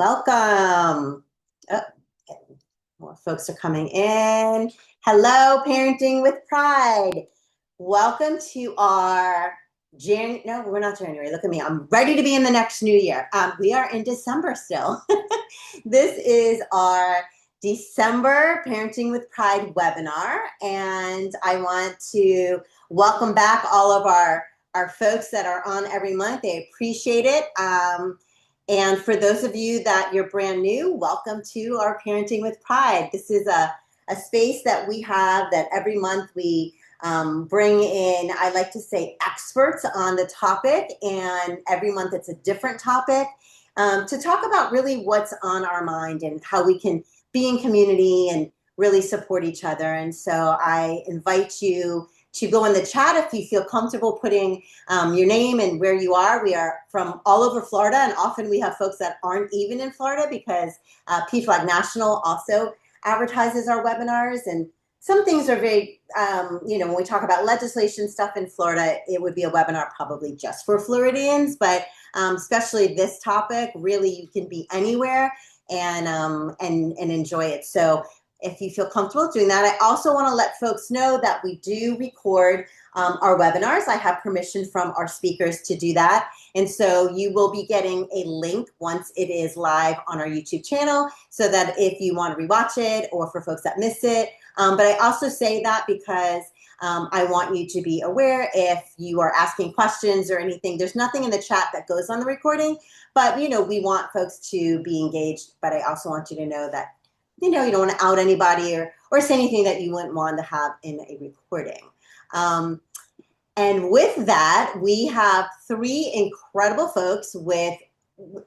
Welcome. Oh, more folks are coming in. Hello, Parenting with Pride. Welcome to our no, we're not January. Look at me. I'm ready to be in the next new year. We are in December still. This is our December Parenting with Pride webinar, and I want to welcome back all of our folks that are on every month. They appreciate it. And for those of you that you're brand new, welcome to our Parenting with Pride. This is a space that we have that every month we bring in, I like to say, experts on the topic, and every month it's a different topic to talk about really what's on our mind and how we can be in community and really support each other. And so I invite you to go in the chat if you feel comfortable putting your name and where you are. We are from all over Florida, and often we have folks that aren't even in Florida because PFLAG National also advertises our webinars. And some things are very, when we talk about legislation stuff in Florida, it would be a webinar probably just for Floridians, but especially this topic, really you can be anywhere and enjoy it. So if you feel comfortable doing that, I also want to let folks know that we do record our webinars. I have permission from our speakers to do that. And so you will be getting a link once it is live on our YouTube channel so that if you want to rewatch it or for folks that missed it. But I also say that because I want you to be aware if you are asking questions or anything. There's nothing in the chat that goes on the recording, but we want folks to be engaged. But I also want you to know that you don't want to out anybody or say anything that you wouldn't want to have in a recording. And with that, we have three incredible folks with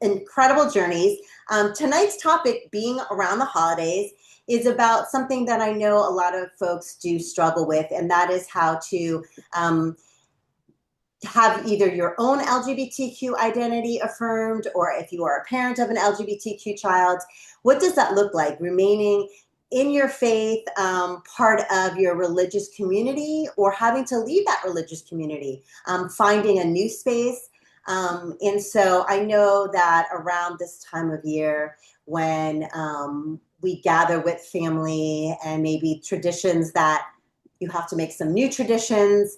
incredible journeys. Tonight's topic, being around the holidays, is about something that I know a lot of folks do struggle with, and that is how to have either your own LGBTQ identity affirmed, or if you are a parent of an LGBTQ child, what does that look like? Remaining in your faith, part of your religious community, or having to leave that religious community, finding a new space. And so I know that around this time of year when we gather with family and maybe traditions that you have to make some new traditions,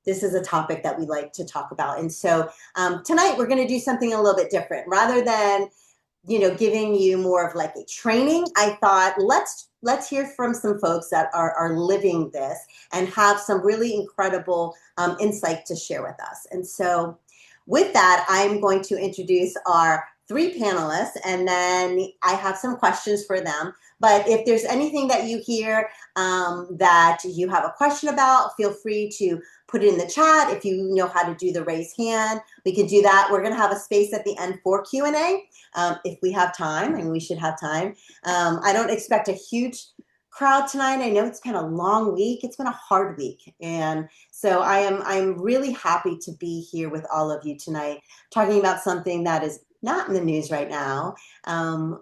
this is a topic that we like to talk about. And so tonight we're going to do something a little bit different. Rather than, giving you more of like a training, I thought let's hear from some folks that are living this and have some really incredible insight to share with us. And so with that, I'm going to introduce our three panelists, and then I have some questions for them. But if there's anything that you hear that you have a question about, feel free to put it in the chat. If you know how to do the raise hand, we can do that. We're going to have a space at the end for Q&A if we have time, and we should have time. I don't expect a huge crowd tonight. I know it's been a long week. It's been a hard week. And so I'm really happy to be here with all of you tonight, talking about something that is not in the news right now,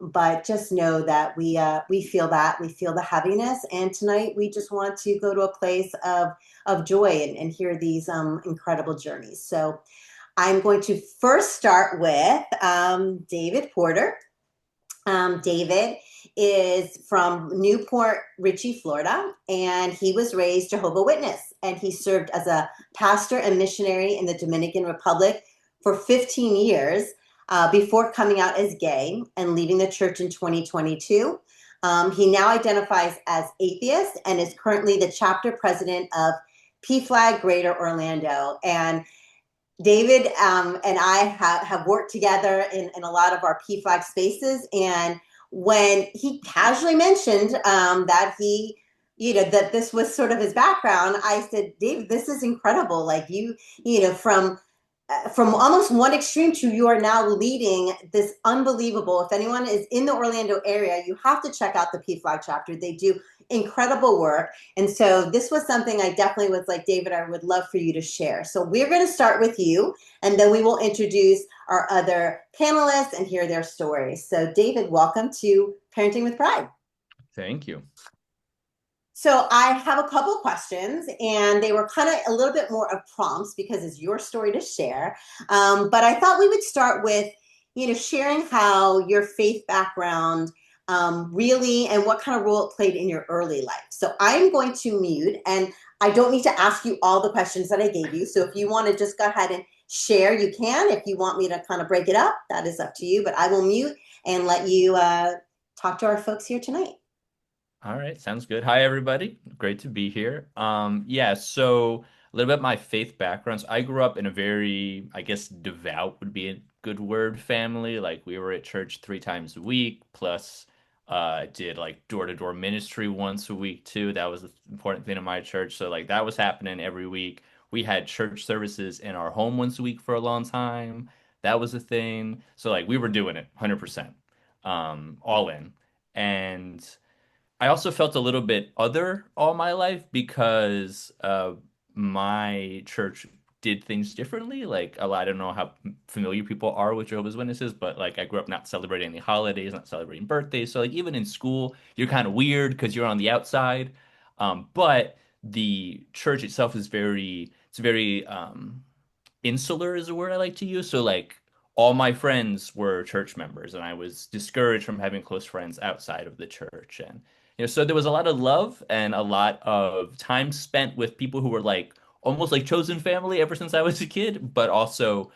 but just know that we feel that. We feel the heaviness. And tonight we just want to go to a place of joy and hear these incredible journeys. So I'm going to first start with David Porter. David is from Newport Richey, Florida, and he was raised Jehovah's Witness, and he served as a pastor and missionary in the Dominican Republic for 15 years before coming out as gay and leaving the church in 2022. He now identifies as atheist and is currently the chapter president of PFLAG Greater Orlando. And David and I have worked together in a lot of our PFLAG spaces. And when he casually mentioned that he, that this was sort of his background, I said, David, this is incredible. Like from almost one extreme to you are now leading this unbelievable. If anyone is in the Orlando area, you have to check out the PFLAG chapter. They do incredible work. And so this was something I definitely was like, David, I would love for you to share. So we're going to start with you, and then we will introduce our other panelists and hear their stories. So David, welcome to Parenting with Pride. Thank you. So I have a couple questions, and they were kind of a little bit more of prompts because it's your story to share. But I thought we would start with, sharing how your faith background really and what kind of role it played in your early life. So I'm going to mute, and I don't need to ask you all the questions that I gave you. So if you want to just go ahead and share, you can. If you want me to kind of break it up, that is up to you. But I will mute and let you talk to our folks here tonight. All right, sounds good. Hi, everybody. Great to be here. Yeah, so a little bit my faith backgrounds. I grew up in a very, I guess, devout would be a good word family. Like we were at church 3 times a week, plus did like door-to-door ministry once a week too. That was the important thing in my church. So like that was happening every week. We had church services in our home once a week for a long time. That was a thing. So like we were doing it 100%, all in. And I also felt a little bit other all my life because my church did things differently. Like a lot, I don't know how familiar people are with Jehovah's Witnesses, but like I grew up not celebrating any holidays, not celebrating birthdays. So like even in school, you're kind of weird because you're on the outside. But the church itself is very insular is a word I like to use. So like all my friends were church members, and I was discouraged from having close friends outside of the church. And so there was a lot of love and a lot of time spent with people who were like almost like chosen family ever since I was a kid, but also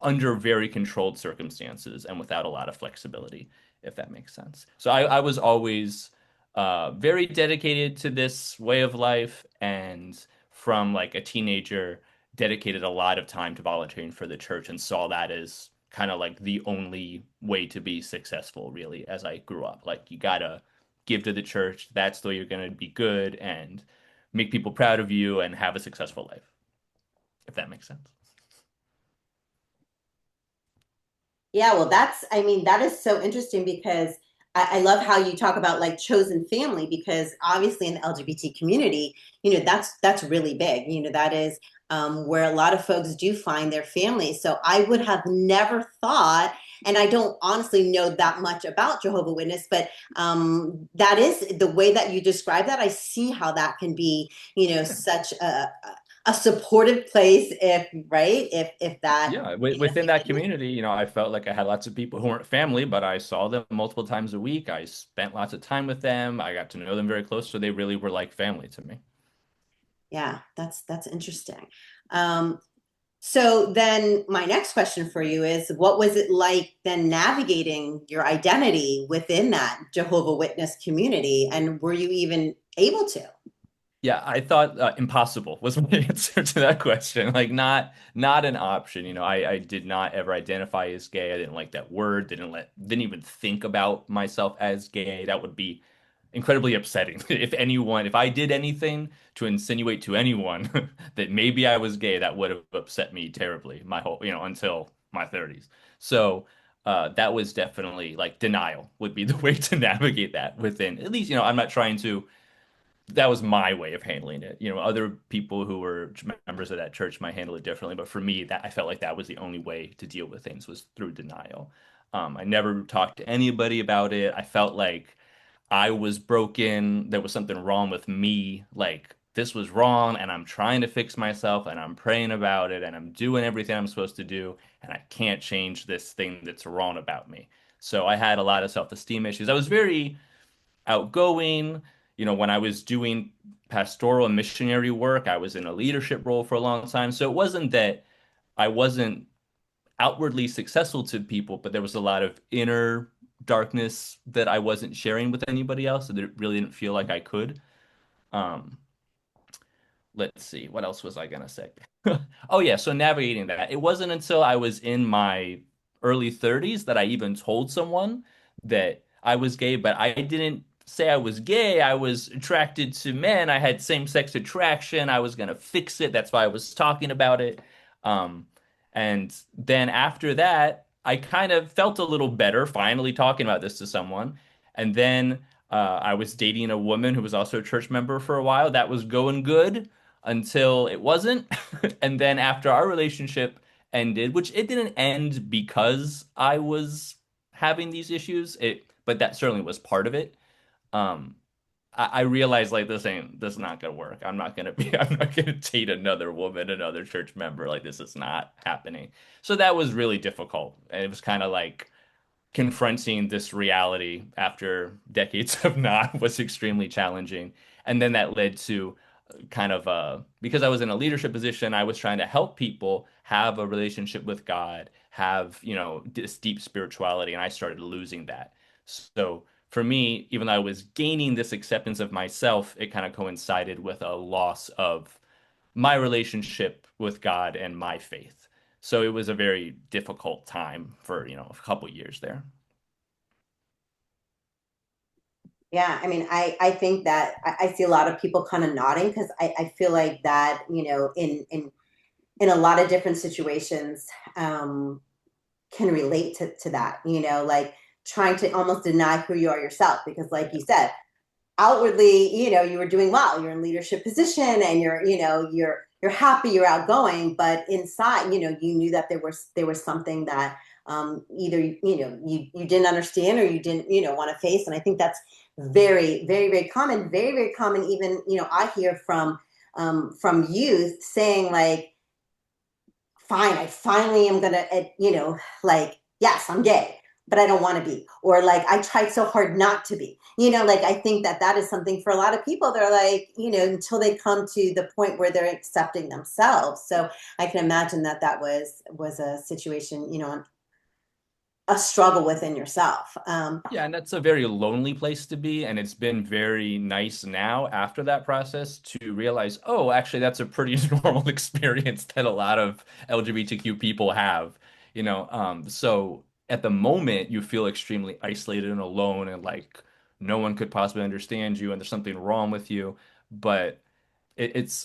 under very controlled circumstances and without a lot of flexibility, if that makes sense. So I was always very dedicated to this way of life, and from like a teenager, dedicated a lot of time to volunteering for the church and saw that as kind of like the only way to be successful, really, as I grew up. Like you gotta give to the church. That's the way you're gonna be good and make people proud of you and have a successful life, if that makes sense. Yeah, well, I mean, that is so interesting because I love how you talk about like chosen family because obviously in the LGBT community, that's really big. That is where a lot of folks do find their family. So I would have never thought, and I don't honestly know that much about Jehovah Witness, but that is the way that you describe that. I see how that can be, such a supportive place if right if that Yeah, if within you that can. community, I felt like I had lots of people who weren't family, but I saw them multiple times a week. I spent lots of time with them. I got to know them very close, so they really were like family to me. Yeah, that's interesting. Um, so then my next question for you is, what was it like then navigating your identity within that Jehovah Witness community, and were you even able to? Yeah, I thought impossible was my answer to that question. Like not an option. I did not ever identify as gay. I didn't like that word. Didn't even think about myself as gay. That would be incredibly upsetting. If I did anything to insinuate to anyone that maybe I was gay, that would have upset me terribly my whole, until my 30s. So that was definitely like denial would be the way to navigate that within, at least, I'm not trying to that was my way of handling it. Other people who were members of that church might handle it differently, but for me, that I felt like that was the only way to deal with things was through denial. I never talked to anybody about it. I felt like I was broken. There was something wrong with me. Like this was wrong, and I'm trying to fix myself, and I'm praying about it, and I'm doing everything I'm supposed to do, and I can't change this thing that's wrong about me. So I had a lot of self-esteem issues. I was very outgoing. When I was doing pastoral and missionary work, I was in a leadership role for a long time. So it wasn't that I wasn't outwardly successful to people, but there was a lot of inner darkness that I wasn't sharing with anybody else, so that it really didn't feel like I could. Um, let's see, what else was I gonna say? Oh yeah, so navigating that. It wasn't until I was in my early 30s that I even told someone that I was gay, but I didn't say I was gay. I was attracted to men. I had same-sex attraction. I was gonna fix it. That's why I was talking about it. Um, and then after that, I kind of felt a little better finally talking about this to someone. And then I was dating a woman who was also a church member for a while. That was going good until it wasn't. And then after our relationship ended, which it didn't end because I was having these issues, but that certainly was part of it. Um, I realized like this is not gonna work. I'm not gonna date another woman, another church member. Like this is not happening. So that was really difficult. And it was kind of like confronting this reality after decades of not was extremely challenging. And then that led to kind of because I was in a leadership position, I was trying to help people have a relationship with God, have, this deep spirituality, and I started losing that. So for me, even though I was gaining this acceptance of myself, it kind of coincided with a loss of my relationship with God and my faith. So it was a very difficult time for, a couple years there. Yeah, I mean, I think that I see a lot of people kind of nodding because I feel like that, in a lot of different situations, can relate to that, like trying to almost deny who you are yourself. Because like you said, outwardly, you were doing well. You're in leadership position and you're happy, you're outgoing, but inside, you knew that there was something that either you didn't understand or you didn't want to face. And I think that's very, very, very common, very, very common. Even I hear from youth saying like, fine, I finally am gonna, like, yes, I'm gay, but I don't want to be, or like, I tried so hard not to be, like, I think that that is something for a lot of people. They're like, until they come to the point where they're accepting themselves. So I can imagine that that was a situation, a struggle within yourself. Yeah, and that's a very lonely place to be. And it's been very nice now after that process to realize, oh, actually, that's a pretty normal experience that a lot of LGBTQ people have. So at the moment, you feel extremely isolated and alone, and like no one could possibly understand you, and there's something wrong with you. But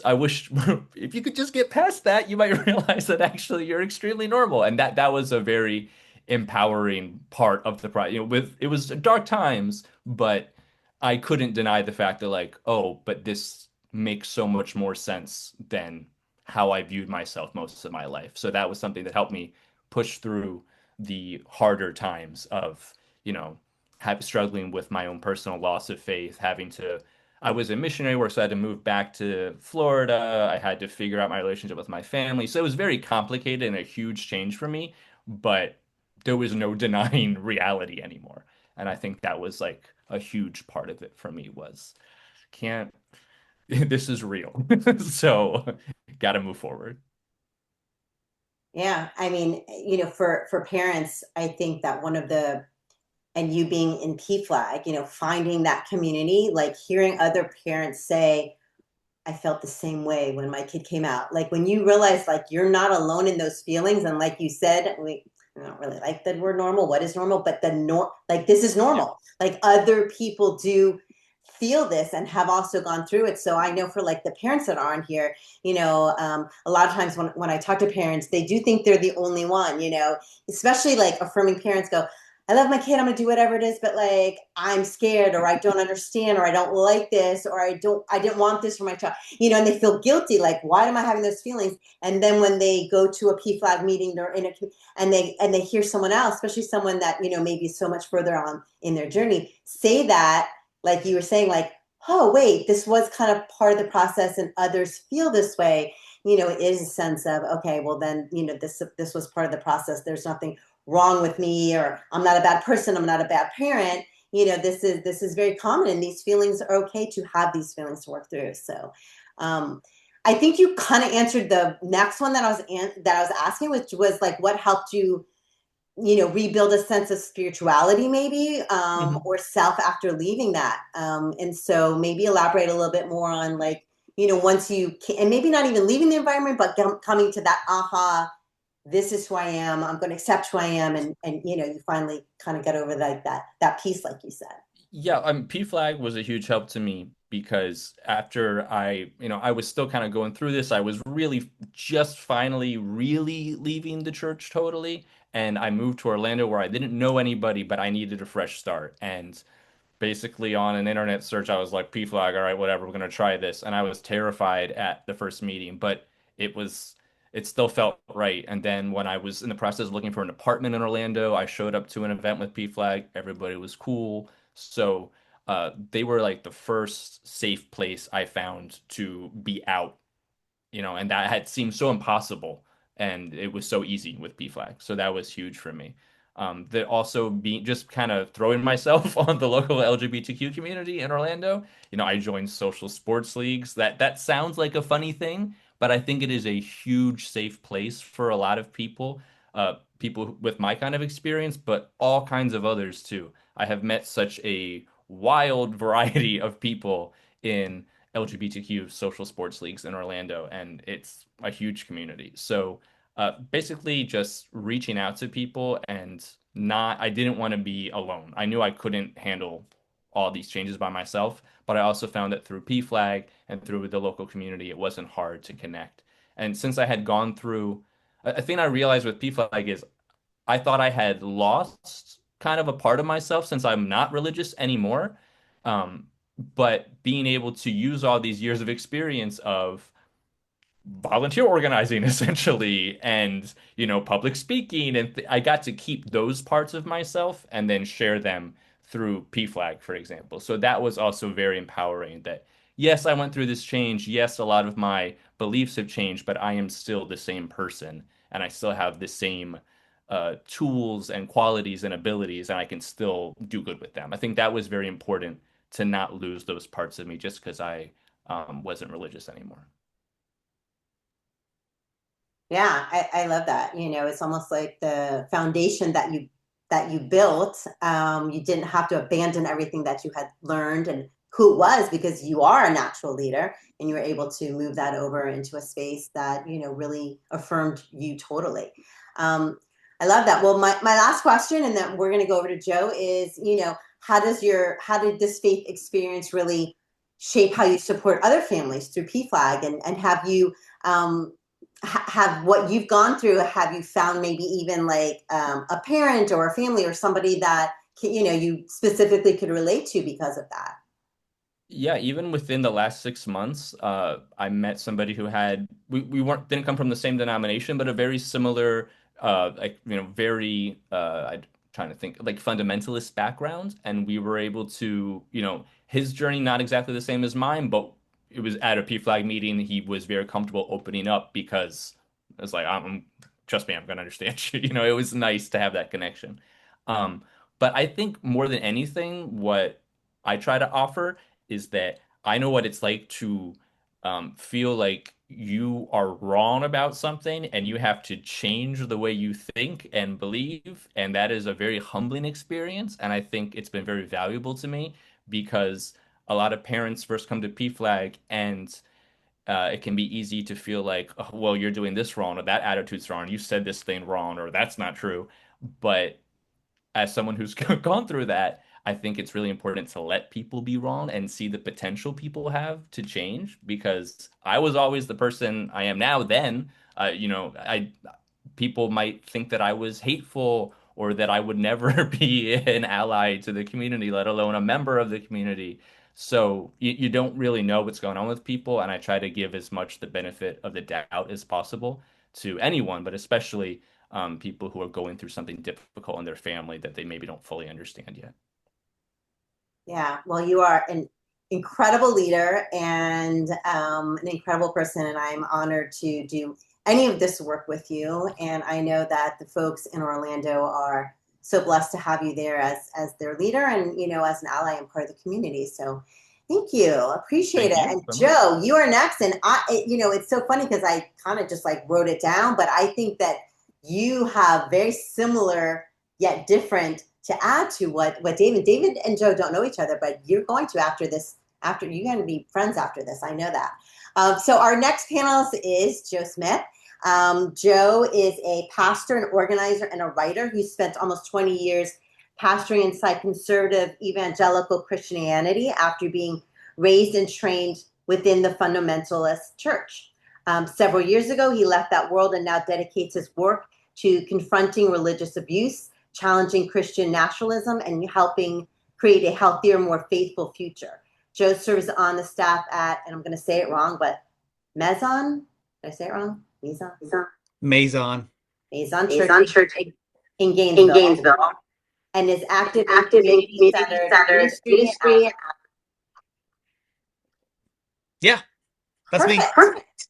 I wish if you could just get past that, you might realize that actually you're extremely normal. And that was a very empowering part of the project. It was dark times, but I couldn't deny the fact that like, oh, but this makes so much more sense than how I viewed myself most of my life. So that was something that helped me push through the harder times of, struggling with my own personal loss of faith, having to I was in missionary work, so I had to move back to Florida. I had to figure out my relationship with my family. So it was very complicated and a huge change for me, but there was no denying reality anymore. And I think that was like a huge part of it for me was can't this is real. So got to move forward. Yeah, I mean, for parents, I think that one of the and you being in PFLAG, finding that community, like hearing other parents say, I felt the same way when my kid came out. Like when you realize like you're not alone in those feelings, and like you said, I don't really like the word normal. What is normal? But like this is Yeah. normal. Like other people do feel this and have also gone through it. So I know for like the parents that are on here, a lot of times when I talk to parents, they do think they're the only one, especially like affirming parents go, I love my kid. I'm gonna do whatever it is, but like I'm scared, or I don't understand, or I don't like this, or I didn't want this for my child, and they feel guilty. Like, why am I having those feelings? And then when they go to a PFLAG meeting, they're in a and they hear someone else, especially someone that maybe is so much further on in their journey, say that, like you were saying, like, oh wait, this was kind of part of the process, and others feel this way. It is a sense of, okay, well then, this was part of the process. There's nothing wrong with me, or I'm not a bad person, I'm not a bad parent. This is very common, and these feelings are okay to have these feelings to work through. So I think you kind of answered the next one that I was asking, which was like what helped you rebuild a sense of spirituality, maybe, Mhm. or self after leaving that. And so maybe elaborate a little bit more on like, once and maybe not even leaving the environment, but coming to that aha, this is who I am. I'm going to accept who I am. And you finally kind of get over like that piece, like you said. Yeah, P-Flag was a huge help to me because after I was still kind of going through this. I was really just finally really leaving the church totally. And I moved to Orlando where I didn't know anybody, but I needed a fresh start. And basically on an internet search, I was like, P-Flag, all right, whatever, we're gonna try this. And I was terrified at the first meeting, but it was it still felt right. And then when I was in the process of looking for an apartment in Orlando, I showed up to an event with P-Flag. Everybody was cool. So they were like the first safe place I found to be out, and that had seemed so impossible, and it was so easy with PFLAG. So that was huge for me. That also being just kind of throwing myself on the local LGBTQ community in Orlando. I joined social sports leagues. That sounds like a funny thing, but I think it is a huge safe place for a lot of people, people with my kind of experience, but all kinds of others too. I have met such a wild variety of people in LGBTQ social sports leagues in Orlando, and it's a huge community. So basically, just reaching out to people and I didn't want to be alone. I knew I couldn't handle all these changes by myself, but I also found that through PFLAG and through the local community, it wasn't hard to connect. And since I had gone through, a thing I realized with PFLAG is I thought I had lost kind of a part of myself since I'm not religious anymore. Um, but being able to use all these years of experience of volunteer organizing essentially and public speaking and I got to keep those parts of myself and then share them through PFLAG, for example. So that was also very empowering that yes, I went through this change. Yes, a lot of my beliefs have changed, but I am still the same person and I still have the same tools and qualities and abilities and I can still do good with them. I think that was very important to not lose those parts of me just because I wasn't religious anymore. Yeah, I love that. It's almost like the foundation that you built. You didn't have to abandon everything that you had learned and who it was because you are a natural leader and you were able to move that over into a space that, really affirmed you totally. I love that. Well, my last question, and then we're going to go over to Joe, is, how did this faith experience really shape how you support other families through PFLAG and have you, have what you've gone through, have you found maybe even like a parent or a family or somebody that you specifically could relate to because of that? Yeah, even within the last 6 months, I met somebody who had we weren't didn't come from the same denomination, but a very similar, like very I'm trying to think like fundamentalist background, and we were able to, his journey not exactly the same as mine, but it was at a PFLAG meeting. He was very comfortable opening up because it's like trust me, I'm gonna understand you. It was nice to have that connection. Um, but I think more than anything, what I try to offer is that I know what it's like to feel like you are wrong about something and you have to change the way you think and believe. And that is a very humbling experience. And I think it's been very valuable to me because a lot of parents first come to PFLAG and it can be easy to feel like, oh, well, you're doing this wrong or that attitude's wrong. You said this thing wrong or that's not true. But as someone who's gone through that, I think it's really important to let people be wrong and see the potential people have to change because I was always the person I am now then. I people might think that I was hateful or that I would never be an ally to the community, let alone a member of the community. So you don't really know what's going on with people, and I try to give as much the benefit of the doubt as possible to anyone, but especially people who are going through something difficult in their family that they maybe don't fully understand yet. Yeah, well, you are an incredible leader and an incredible person, and I'm honored to do any of this work with you. And I know that the folks in Orlando are so blessed to have you there as their leader and as an ally and part of the community. So thank you, appreciate Thank it. you And so much. Joe, you are next, and it's so funny because I kind of just like wrote it down, but I think that you have very similar yet different to add to what David and Joe don't know each other, but you're going to after this. After you're going to be friends after this, I know that. So our next panelist is Joe Smith. Joe is a pastor, an organizer, and a writer who spent almost 20 years pastoring inside conservative evangelical Christianity after being raised and trained within the fundamentalist church. Several years ago, he left that world and now dedicates his work to confronting religious abuse, challenging Christian nationalism, and helping create a healthier, more faithful future. Joe serves on the staff at, and I'm going to say it wrong, but Maison. Did I say it wrong? Maison. Maison. Maison Church Maison Church in in Gainesville. Gainesville. and is is active in active in community-centered community-centered ministry and ministry. Yeah, that's me. perfect. Perfect.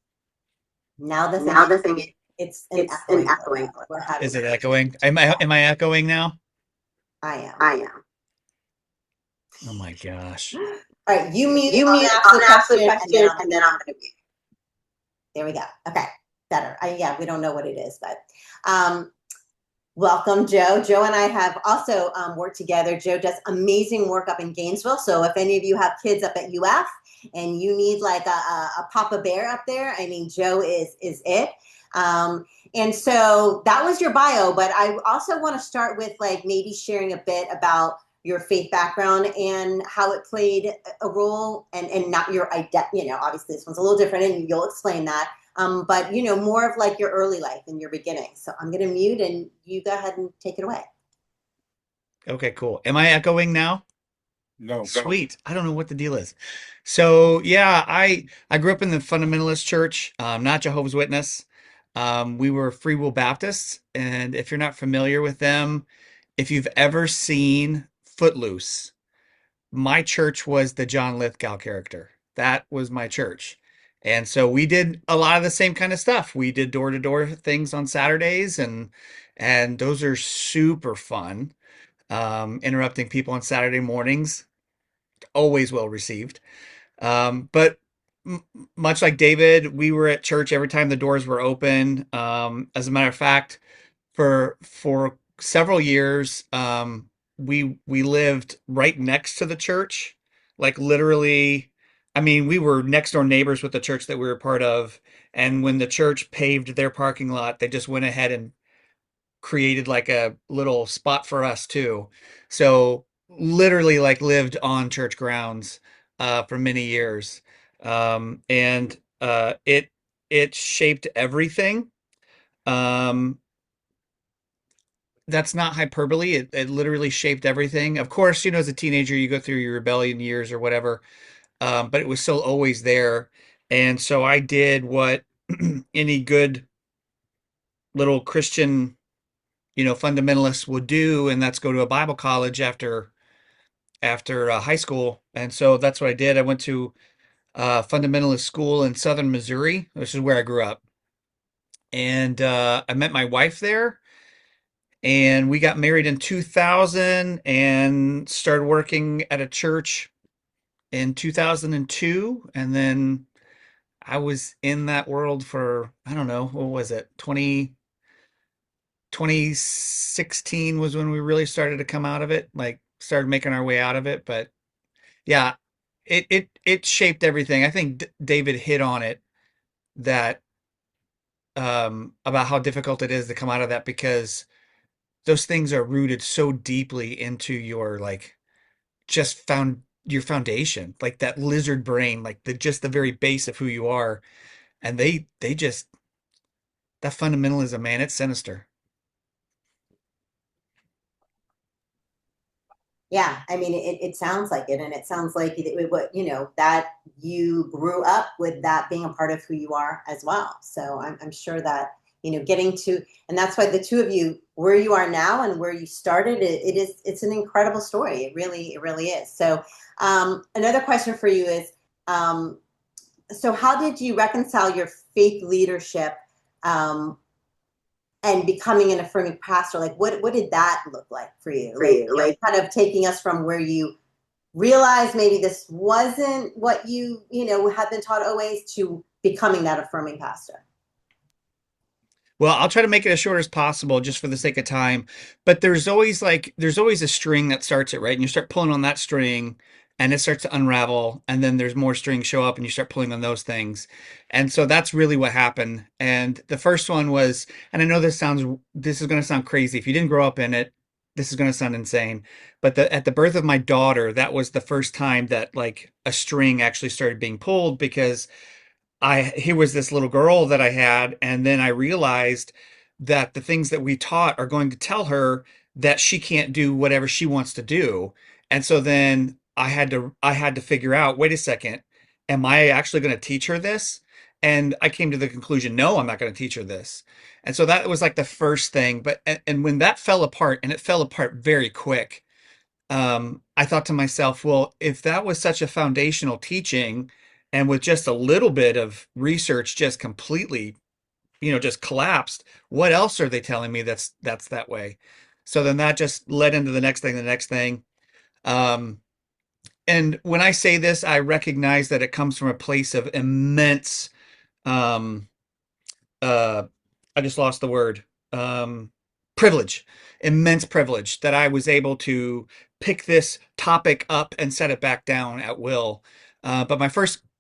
Now the thing Now is, the thing is, it's an it's an echoing a little echoing. bit. We're having Is it some echoing? issues. Am I echoing now? I am. I am. Oh my gosh. All right, you mute. You I'm mute, gonna ask I'm the gonna ask the question, and then question, I'm gonna and then mute. I'm gonna mute. There we go. Okay, better. Yeah, we don't know what it is, but welcome, Joe. Joe and I have also worked together. Joe does amazing work up in Gainesville. So if any of you have kids up at UF and you need like a Papa Bear up there, I mean, Joe is it. And so that was your bio, but I also want to start with like maybe sharing a bit about your faith background and how it played a role and not your identity. You know, obviously this one's a little different and you'll explain that. But you know, more of like your early life and your beginning. So I'm going to mute and you go ahead and take it away. Okay, cool. Am I echoing now? No. Sweet. I don't know what the deal is. So yeah, I grew up in the fundamentalist church, not Jehovah's Witness. We were Free Will Baptists, and if you're not familiar with them, if you've ever seen Footloose, my church was the John Lithgow character. That was my church. And so we did a lot of the same kind of stuff. We did door-to-door things on Saturdays and those are super fun. Interrupting people on Saturday mornings, always well received. But much like David, we were at church every time the doors were open. As a matter of fact, for several years, we lived right next to the church, like literally. I mean, we were next door neighbors with the church that we were part of, and when the church paved their parking lot, they just went ahead and created like a little spot for us too. So literally like lived on church grounds for many years. And it shaped everything. Um, that's not hyperbole. It literally shaped everything. Of course, you know, as a teenager, you go through your rebellion years or whatever, but it was still always there. And so I did what any good little Christian, you know, fundamentalists would do, and that's go to a Bible college after high school. And so that's what I did. I went to fundamentalist school in Southern Missouri, which is where I grew up, and I met my wife there. And we got married in 2000 and started working at a church in 2002. And then I was in that world for, I don't know, what was it? 2016 was when we really started to come out of it, like started making our way out of it. But yeah, it shaped everything. I think David hit on it, that about how difficult it is to come out of that, because those things are rooted so deeply into your like just found your foundation, like that lizard brain, like the very base of who you are. And they just, that fundamentalism, man, it's sinister. Yeah, I mean, it sounds like it, and it sounds like what you know that you grew up with that being a part of who you are as well. So I'm sure that you know getting to, and that's why the two of you, where you are now and where you started, it's an incredible story. It really is. So another question for you is, um, so how did you reconcile your faith leadership? Um, and becoming an affirming pastor, like what did that look like for you? For Like, you, you know, like kind of taking us from where you realized maybe this wasn't what you know had been taught always to becoming that affirming pastor. Well, I'll try to make it as short as possible just for the sake of time. But there's always a string that starts it, right? And you start pulling on that string and it starts to unravel, and then there's more strings show up and you start pulling on those things. And so that's really what happened. And the first one was, and I know this is going to sound crazy. If you didn't grow up in it, this is going to sound insane. But at the birth of my daughter, that was the first time that like a string actually started being pulled, because here was this little girl that I had, and then I realized that the things that we taught are going to tell her that she can't do whatever she wants to do. And so then I had to figure out, wait a second, am I actually going to teach her this? And I came to the conclusion, no, I'm not going to teach her this. And so that was like the first thing. But and when that fell apart, and it fell apart very quick, I thought to myself, well, if that was such a foundational teaching, and with just a little bit of research, just completely, just collapsed, what else are they telling me that's that way? So then that just led into the next thing, the next thing. Um, and when I say this, I recognize that it comes from a place of immense, um, uh, I just lost the word, um, privilege, immense privilege that I was able to pick this topic up and set it back down at will. But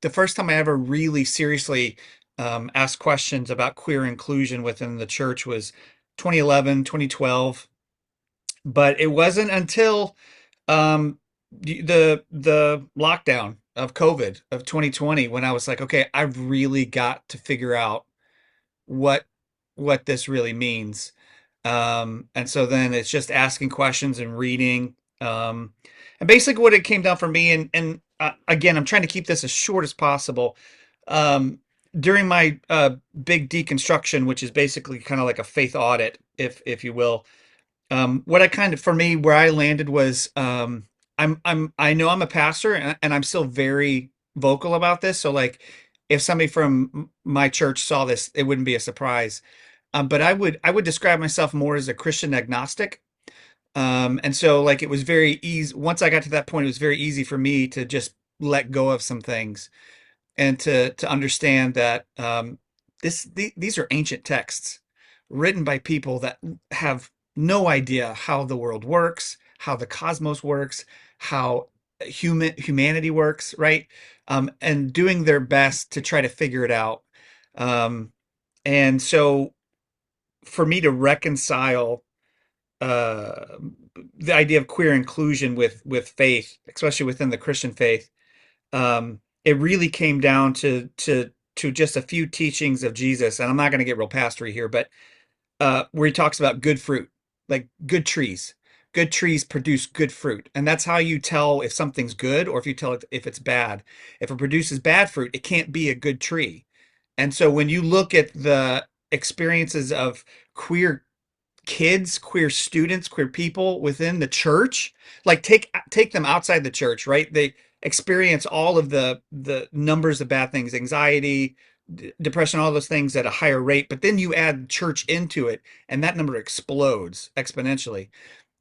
the first time I ever really seriously asked questions about queer inclusion within the church was 2011, 2012. But it wasn't until um, the lockdown of COVID of 2020 when I was like, okay, I've really got to figure out what this really means. And so then it's just asking questions and reading. And basically what it came down for me, and again, I'm trying to keep this as short as possible. Um, During my big deconstruction, which is basically kind of like a faith audit, if you will, what I kind of, for me, where I landed was, I know I'm a pastor, and I'm still very vocal about this. So like, if somebody from my church saw this, it wouldn't be a surprise. But I would describe myself more as a Christian agnostic. And so like, it was very easy. Once I got to that point, it was very easy for me to just let go of some things and to understand that these are ancient texts written by people that have no idea how the world works, how the cosmos works, how humanity works, right? And doing their best to try to figure it out. Um, and so for me to reconcile uh, the idea of queer inclusion with faith, especially within the Christian faith, it really came down to just a few teachings of Jesus, and I'm not going to get real pastory here, but where he talks about good fruit, like good trees. Good trees produce good fruit, and that's how you tell if something's good or if you tell it if it's bad. If it produces bad fruit, it can't be a good tree. And so when you look at the experiences of queer kids, queer students, queer people within the church, like take them outside the church, right? They experience all of the numbers of bad things, anxiety, depression, all those things at a higher rate, but then you add church into it and that number explodes exponentially.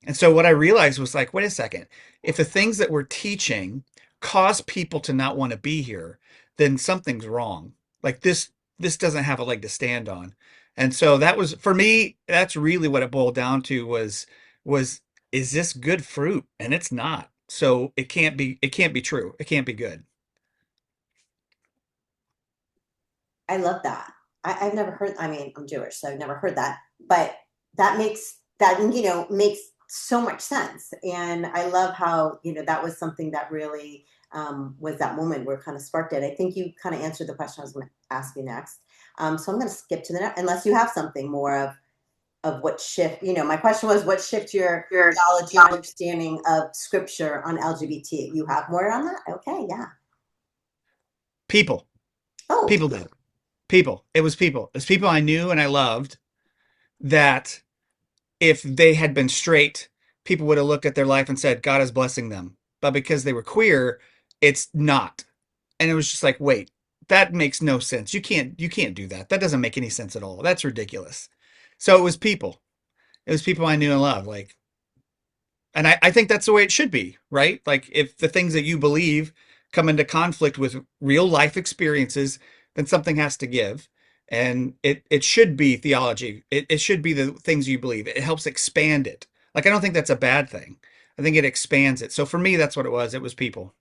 And so what I realized was like, wait a second, if the things that we're teaching cause people to not want to be here, then something's wrong. Like this doesn't have a leg to stand on. And so that was for me, that's really what it boiled down to was is this good fruit? And it's not. So it can't be true. It can't be good. I love that. I've never heard, I mean, I'm Jewish, so I've never heard that, but that makes so much sense. And I love how, that was something that really was that moment where it kind of sparked it. I think you kind of answered the question I was going to ask you next. So I'm going to skip to the next, unless you have something more of what shift, my question was what shift your theology and understanding of scripture on LGBT. You have more on that? Okay, yeah. People. Oh, People did. People. It was people. It's people I knew and I loved that if they had been straight, people would have looked at their life and said, God is blessing them. But because they were queer, it's not. And it was just like, wait, that makes no sense. You can't do that. That doesn't make any sense at all. That's ridiculous. So it was people. It was people I knew and loved. Like, and I think that's the way it should be, right? Like if the things that you believe come into conflict with real life experiences, then something has to give. And it should be theology. It should be the things you believe. It helps expand it. Like I don't think that's a bad thing. I think it expands it. So for me, that's what it was. It was people.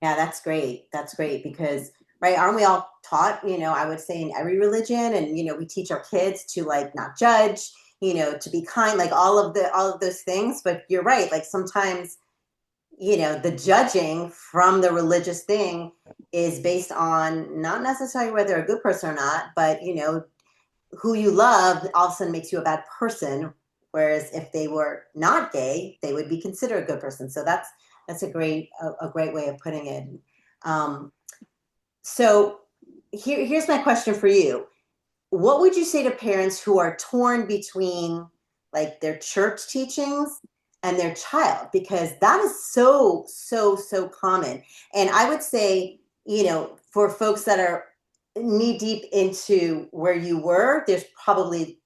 yeah, that's great. That's great because, right, aren't we all taught, I would say in every religion, and we teach our kids to like not judge, to be kind, like all of those things. But you're right, like sometimes, the judging from the religious thing is based on not necessarily whether they're a good person or not, but who you love all of a sudden makes you a bad person. Whereas if they were not gay, they would be considered a good person. So that's a great way of putting it. Um, so here's my question for you. What would you say to parents who are torn between like their church teachings and their child? Because that is so common. And I would say, for folks that are knee deep into where you were, there's probably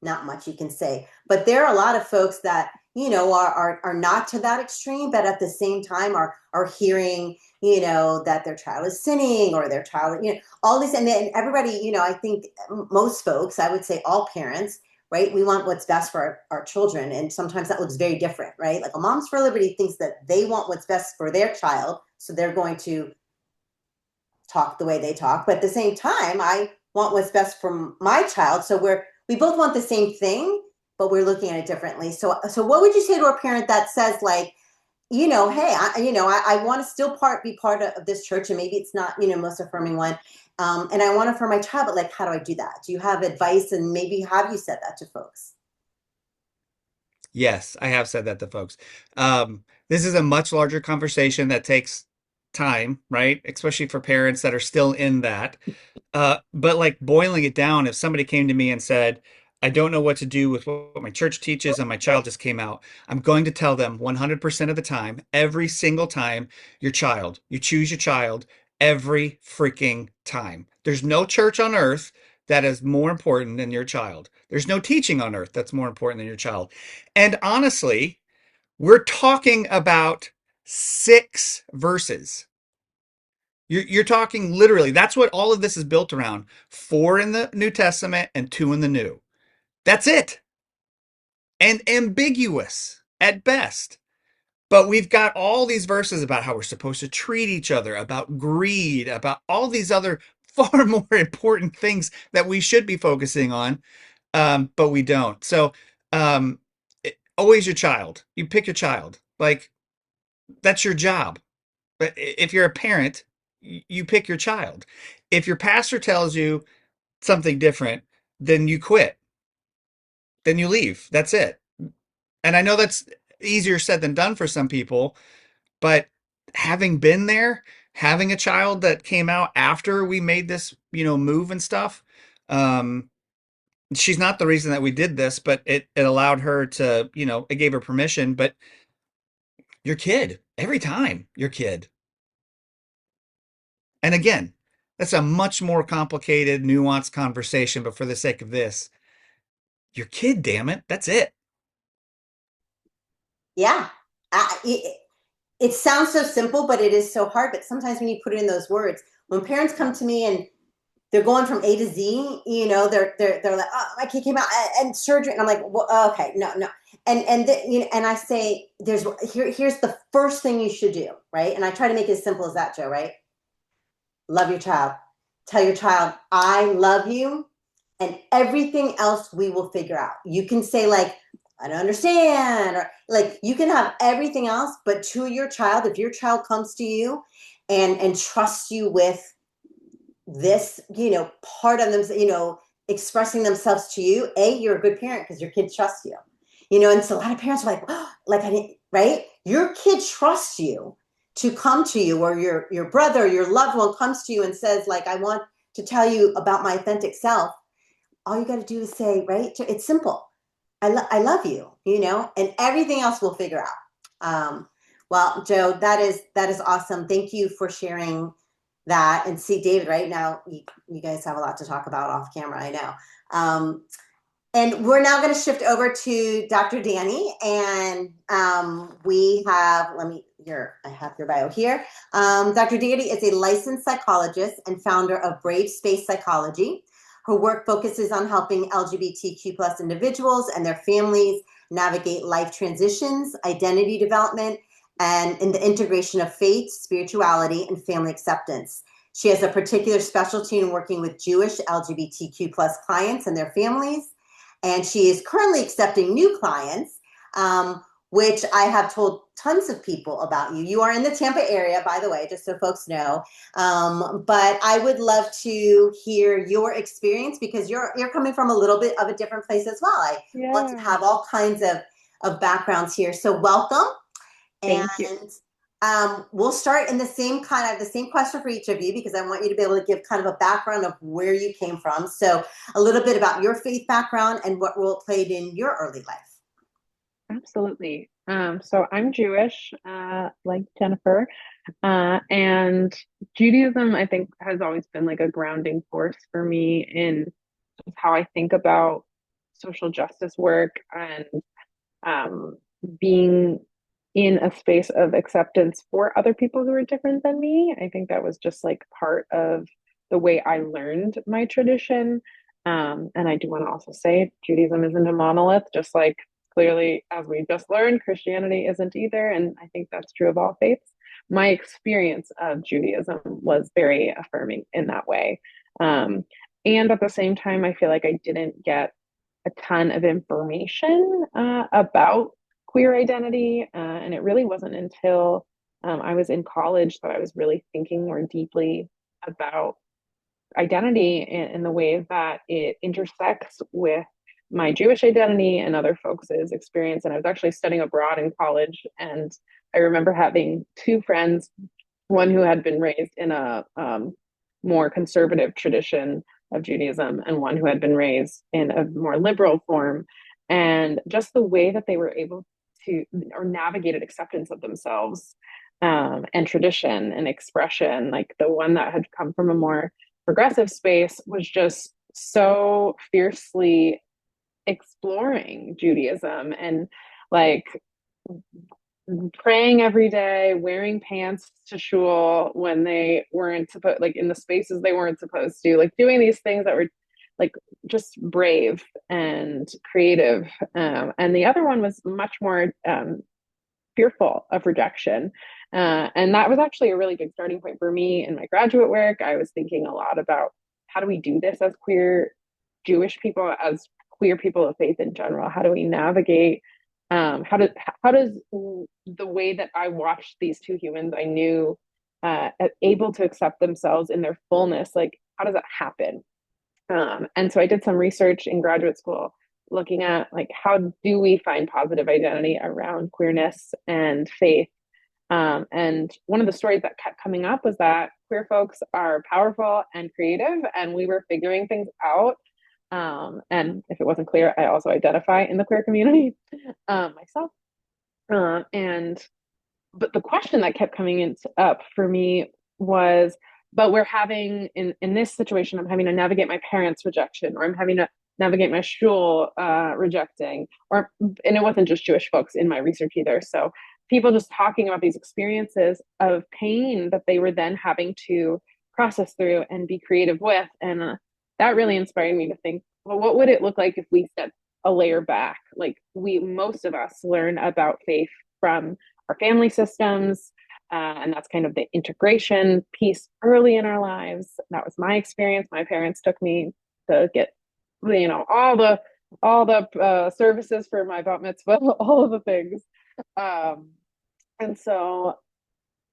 not much you can say. But there are a lot of folks that, are not to that extreme, but at the same time are hearing, that their child is sinning or their child, all these, and then everybody, I think most folks, I would say all parents, right? We want what's best for our children. And sometimes that looks very different, right? Like a Moms for Liberty thinks that they want what's best for their child. So they're going to talk the way they talk. But at the same time, I want what's best for my child. So we both want the same thing, but we're looking at it differently. So what would you say to a parent that says like, hey, I want to still be part of this church, and maybe it's not, most affirming one. And I want it for my child, but like, how do I do that? Do you have advice? And maybe have you said that to folks? Yes, I have said that to folks. This is a much larger conversation that takes time, right? Especially for parents that are still in that. But like boiling it down, if somebody came to me and said, I don't know what to do with what my church teaches and my child just came out, I'm going to tell them 100% of the time, every single time, your child. You choose your child every freaking time. There's no church on earth that is more important than your child. There's no teaching on earth that's more important than your child. And honestly, we're talking about 6 verses. You're talking literally. That's what all of this is built around. 4 in the New Testament and 2 in the New. That's it. And ambiguous at best. But we've got all these verses about how we're supposed to treat each other, about greed, about all these other far more important things that we should be focusing on, but we don't. So, always your child. You pick your child. Like, that's your job. But if you're a parent, you pick your child. If your pastor tells you something different, then you quit. Then you leave. That's it. And I know that's easier said than done for some people, but having been there, having a child that came out after we made this, move and stuff, um, she's not the reason that we did this, but it allowed her to, it gave her permission. But your kid, every time, your kid. And again, that's a much more complicated, nuanced conversation, but for the sake of this, your kid, damn it, that's it. Yeah. It sounds so simple, but it is so hard. But sometimes when you put it in those words, when parents come to me and they're going from A to Z, they're like, oh, my kid came out and surgery, and I'm like, well, okay, no, and I say, here's the first thing you should do, right? And I try to make it as simple as that, Joe, right? Love your child. Tell your child, I love you, and everything else we will figure out. You can say like, I don't understand, or like you can have everything else, but to your child, if your child comes to you and trusts you with this, part of them, expressing themselves to you, you're a good parent because your kid trusts you, and so a lot of parents are like, oh, like I didn't, right? Your kid trusts you to come to you, or your brother, your loved one comes to you and says like, I want to tell you about my authentic self. All you got to do is say, right? It's simple. I love you, and everything else we'll figure out. Well, Joe, that is awesome. Thank you for sharing that. And see, David, right now, you guys have a lot to talk about off camera, I know. And we're now going to shift over to Dr. Danny, and we have, I have your bio here. Dr. Danny is a licensed psychologist and founder of Brave Space Psychology. Her work focuses on helping LGBTQ plus individuals and their families navigate life transitions, identity development, and in the integration of faith, spirituality, and family acceptance. She has a particular specialty in working with Jewish LGBTQ plus clients and their families. And she is currently accepting new clients, which I have told tons of people about you. You are in the Tampa area, by the way, just so folks know. But I would love to hear your experience, because you're coming from a little bit of a different place as well. I want to Yeah. have all kinds of backgrounds here. So welcome. Thank you. And We'll start in the same kind of the same question for each of you because I want you to be able to give kind of a background of where you came from. So a little bit about your faith background and what role it played in your early life. Absolutely. So I'm Jewish, like Jennifer, and Judaism, I think, has always been like a grounding force for me in just how I think about social justice work and um, being in a space of acceptance for other people who are different than me. I think that was just like part of the way I learned my tradition. And I do want to also say Judaism isn't a monolith, just like clearly, as we just learned, Christianity isn't either. And I think that's true of all faiths. My experience of Judaism was very affirming in that way. Um, and at the same time, I feel like I didn't get a ton of information about queer identity. And it really wasn't until I was in college that I was really thinking more deeply about identity in the ways that it intersects with my Jewish identity and other folks' experience. And I was actually studying abroad in college. And I remember having two friends, one who had been raised in a more conservative tradition of Judaism, and one who had been raised in a more liberal form. And just the way that they were able to or navigated acceptance of themselves and tradition and expression, like the one that had come from a more progressive space was just so fiercely exploring Judaism and like praying every day, wearing pants to shul when they weren't supposed, like in the spaces they weren't supposed to, like doing these things that were like just brave and creative. And the other one was much more fearful of rejection. And that was actually a really big starting point for me in my graduate work. I was thinking a lot about how do we do this as queer Jewish people, as queer people of faith in general? How do we navigate? How does the way that I watched these two humans I knew able to accept themselves in their fullness, like how does that happen? And so I did some research in graduate school looking at like how do we find positive identity around queerness and faith. And one of the stories that kept coming up was that queer folks are powerful and creative, and we were figuring things out. And if it wasn't clear, I also identify in the queer community myself. And but the question that kept coming up for me was, but we're having in this situation, I'm having to navigate my parents' rejection, or I'm having to navigate my shul rejecting, and it wasn't just Jewish folks in my research either. So people just talking about these experiences of pain that they were then having to process through and be creative with, and that really inspired me to think, well, what would it look like if we stepped a layer back? Like most of us learn about faith from our family systems. And that's kind of the integration piece early in our lives. That was my experience. My parents took me to get, all the services for my bat mitzvah, all of the things. Um, and so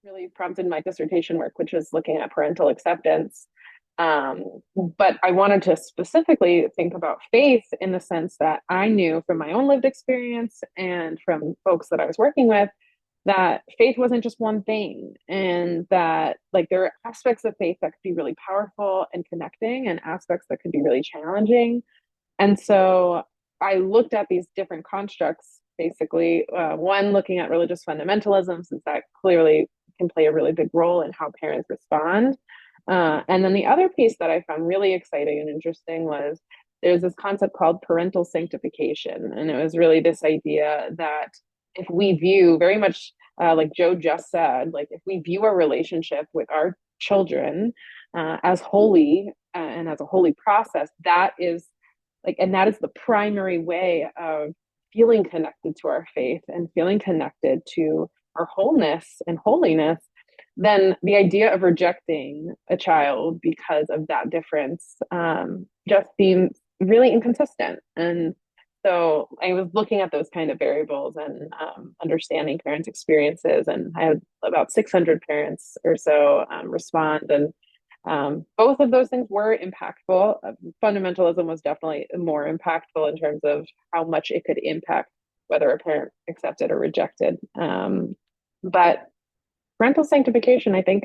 really prompted my dissertation work, which was looking at parental acceptance. But I wanted to specifically think about faith in the sense that I knew from my own lived experience and from folks that I was working with that faith wasn't just one thing, and that like there are aspects of faith that could be really powerful and connecting and aspects that could be really challenging. And so I looked at these different constructs, basically, one looking at religious fundamentalism, since that clearly can play a really big role in how parents respond. And then the other piece that I found really exciting and interesting was there's this concept called parental sanctification. And it was really this idea that if we view very much like Joe just said, like if we view our relationship with our children as holy and as a holy process, that is like, and that is the primary way of feeling connected to our faith and feeling connected to our wholeness and holiness, then the idea of rejecting a child because of that difference just seems really inconsistent. And so I was looking at those kind of variables and understanding parents' experiences, and I had about 600 parents or so respond, and both of those things were impactful. Fundamentalism was definitely more impactful in terms of how much it could impact whether a parent accepted or rejected. But parental sanctification, I think,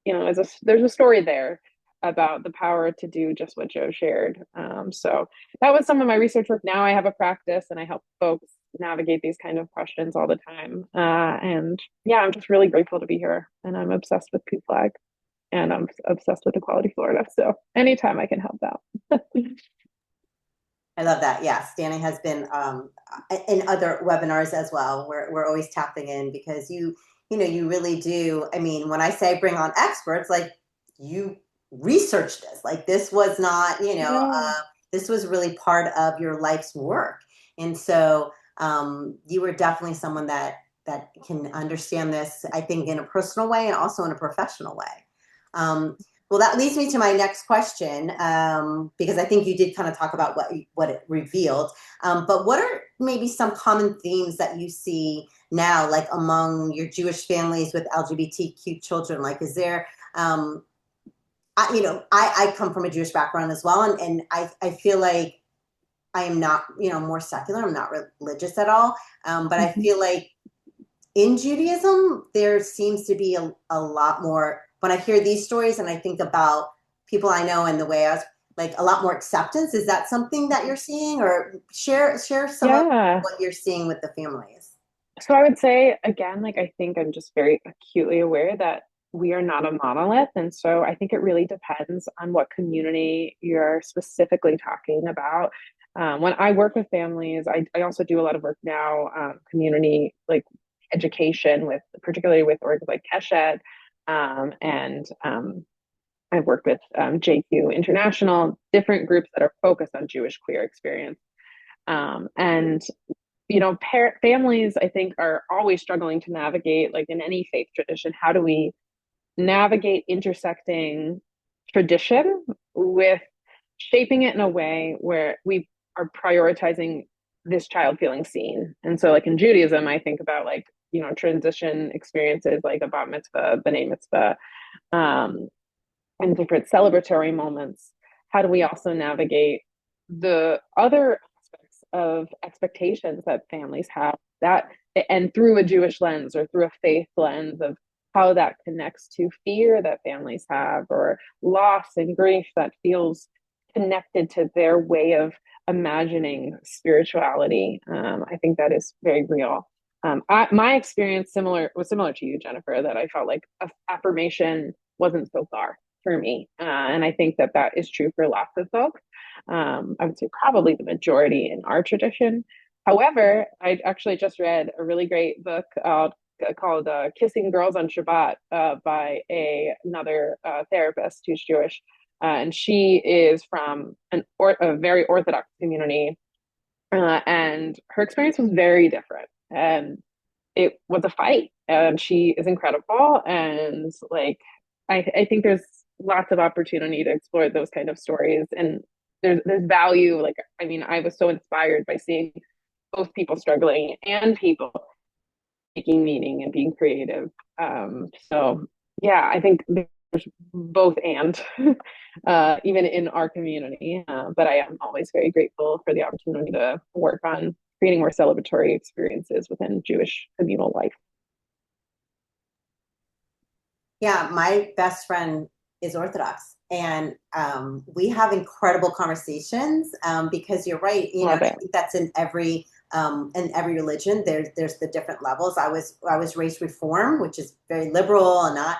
there's a story there about the power to do just what Joe shared. So that was some of my research work. Now I have a practice and I help folks navigate these kind of questions all the time. And yeah, I'm just really grateful to be here. And I'm obsessed with P Flag and I'm obsessed with Equality Florida. So anytime I can help out. I love that. Yes, Danny has been in other webinars as well. We're always tapping in because you really do. I mean, when I say bring on experts, like you researched this, like this was not, Yeah. this was really part of your life's work, and so you were definitely someone that can understand this. I think in a personal way and also in a professional way. Um, well, that leads me to my next question, because I think you did kind of talk about what it revealed. But what are maybe some common themes that you see now, like among your Jewish families with LGBTQ children? Like, is there, I come from a Jewish background as well, and I feel like I am not, more secular. I'm not religious at all, but I Mhm. feel like in Judaism, there seems to be a lot more. When I hear these stories and I think about people I know and the way I was like a lot more acceptance, is that something that you're seeing, or share some of Yeah. what you're seeing with the families? So I would say again, like I think I'm just very acutely aware that we are not a monolith. And so I think it really depends on what community you're specifically talking about. When I work with families, I also do a lot of work now, community like education with particularly with orgs like Keshet. And I've worked with JQ International, different groups that are focused on Jewish queer experience. And families I think are always struggling to navigate, like in any faith tradition, how do we navigate intersecting tradition with shaping it in a way where we are prioritizing this child feeling seen. And so like in Judaism I think about like transition experiences like a bat mitzvah, b'nai mitzvah, um, and different celebratory moments. How do we also navigate the other aspects of expectations that families have, that and through a Jewish lens or through a faith lens of how that connects to fear that families have or loss and grief that feels connected to their way of imagining spirituality. I think that is very real. My experience was similar to you, Jennifer, that I felt like affirmation wasn't so far for me. And I think that that is true for lots of folks. I would say probably the majority in our tradition. However, I actually just read a really great book called Kissing Girls on Shabbat by another therapist who's Jewish. And she is from a very Orthodox community. And her experience was very different. And it was a fight. And she is incredible. And like, I think there's lots of opportunity to explore those kind of stories. And there's value. Like, I mean, I was so inspired by seeing both people struggling and people making meaning and being creative. So yeah, I think there's both and even in our community. But I am always very grateful for the opportunity to work on creating more celebratory experiences within Jewish communal life. Yeah, my best friend is Orthodox, and we have incredible conversations, because you're right. Love I it. think that's in every religion. There's the different levels. I was raised Reform, which is very liberal and not,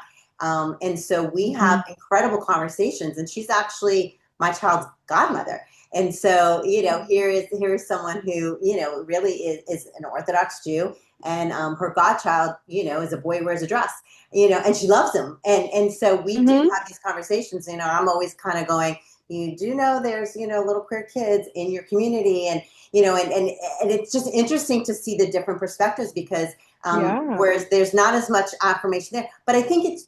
and so we Mm-hmm. have incredible conversations. And she's actually my child's godmother. And so here is someone who really is an Orthodox Jew, and her godchild is a boy who wears a dress, and she loves him. And so we do Mm-hmm. have these conversations. I'm always kind of going, you do know there's, little queer kids in your community. And, and it's just interesting to see the different perspectives, because Yeah. whereas there's not as much affirmation there, but I think it's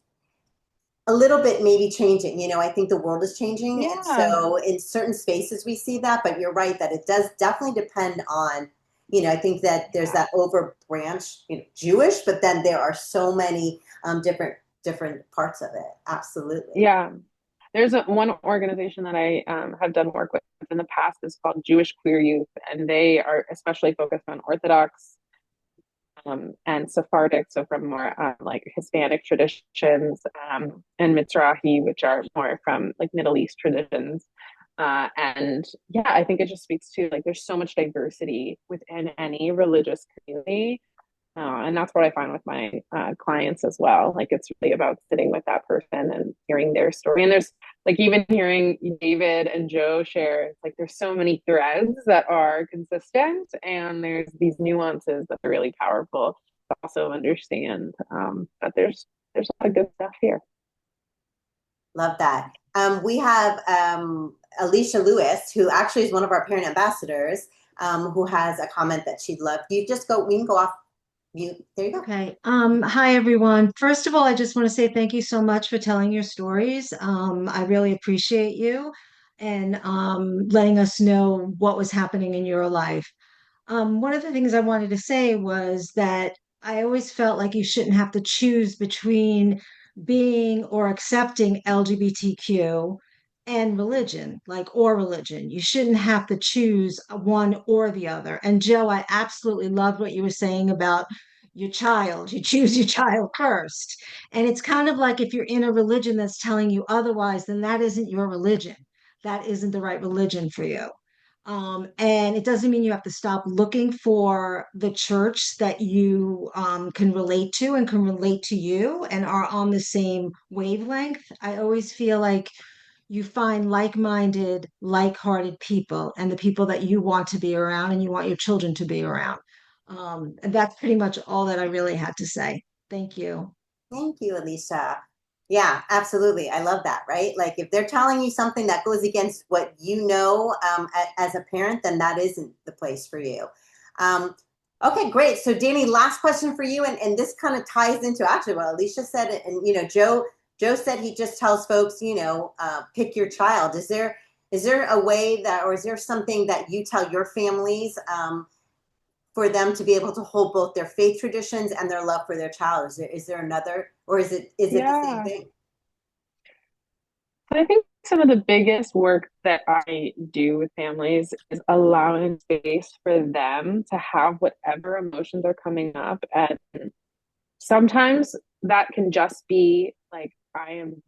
a little bit maybe changing. I think the world is changing. And Yeah. so in certain spaces we see that, but you're right that it does definitely depend on, I think that there's Yeah. that over branch, Jewish, but then there are so many different parts of it. Absolutely. Yeah. There's one organization that I have done work with in the past is called Jewish Queer Youth, and they are especially focused on Orthodox and Sephardic, so from more like Hispanic traditions, and Mizrahi, which are more from like Middle East traditions. And yeah, I think it just speaks to like there's so much diversity within any religious community. And that's what I find with my clients as well. Like it's really about sitting with that person and hearing their story. And there's like even hearing David and Joe share, it's like there's so many threads that are consistent, and there's these nuances that are really powerful to also understand that there's a lot of good stuff here. Love that. We have Alicia Lewis, who actually is one of our parent ambassadors, who has a comment that she'd love. You just go, we can go off mute. There you go. Okay. Hi, everyone. First of all, I just want to say thank you so much for telling your stories. I really appreciate you and letting us know what was happening in your life. One of the things I wanted to say was that I always felt like you shouldn't have to choose between being or accepting LGBTQ and religion, like or religion. You shouldn't have to choose one or the other. And Joe, I absolutely loved what you were saying about your child. You choose your child first. And it's kind of like if you're in a religion that's telling you otherwise, then that isn't your religion. That isn't the right religion for you. And it doesn't mean you have to stop looking for the church that you can relate to and can relate to you and are on the same wavelength. I always feel like you find like-minded, like-hearted people and the people that you want to be around and you want your children to be around. And that's pretty much all that I really had to say. Thank you. Thank you, Alicia. Yeah, absolutely. I love that, right? Like if they're telling you something that goes against what you know as a parent, then that isn't the place for you. Um, okay, great. So Danny, last question for you. And this kind of ties into actually what Alicia said. And, you know, Joe said he just tells folks, you know, pick your child. Is there a way that, or is there something that you tell your families for them to be able to hold both their faith traditions and their love for their child? Is there another, or is it the same Yeah. thing? So I think some of the biggest work that I do with families is allowing space for them to have whatever emotions are coming up. And sometimes that can just be like, I am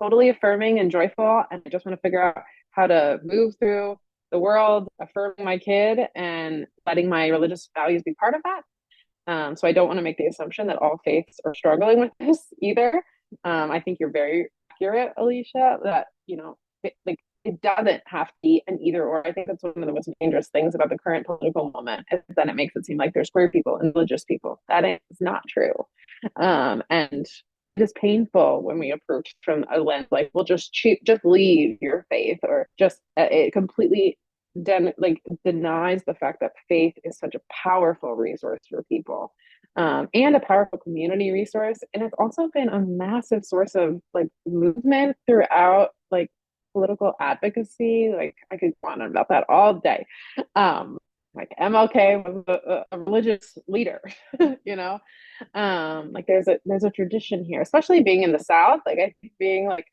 totally affirming and joyful, and I just want to figure out how to move through the world, affirming my kid and letting my religious values be part of that. So I don't want to make the assumption that all faiths are struggling with this either. I think you're very accurate, Alicia, that, you know, like it doesn't have to be an either or. I think that's one of the most dangerous things about the current political moment is that it makes it seem like there's queer people and religious people. That is not true. And it is painful when we approach from a lens like, well, just leave your faith, or just it completely denies the fact that faith is such a powerful resource for people, and a powerful community resource. And it's also been a massive source of like movement throughout like political advocacy. Like I could go on about that all day. Like MLK was a religious leader, you know. Like there's a tradition here, especially being in the South. Like I think being like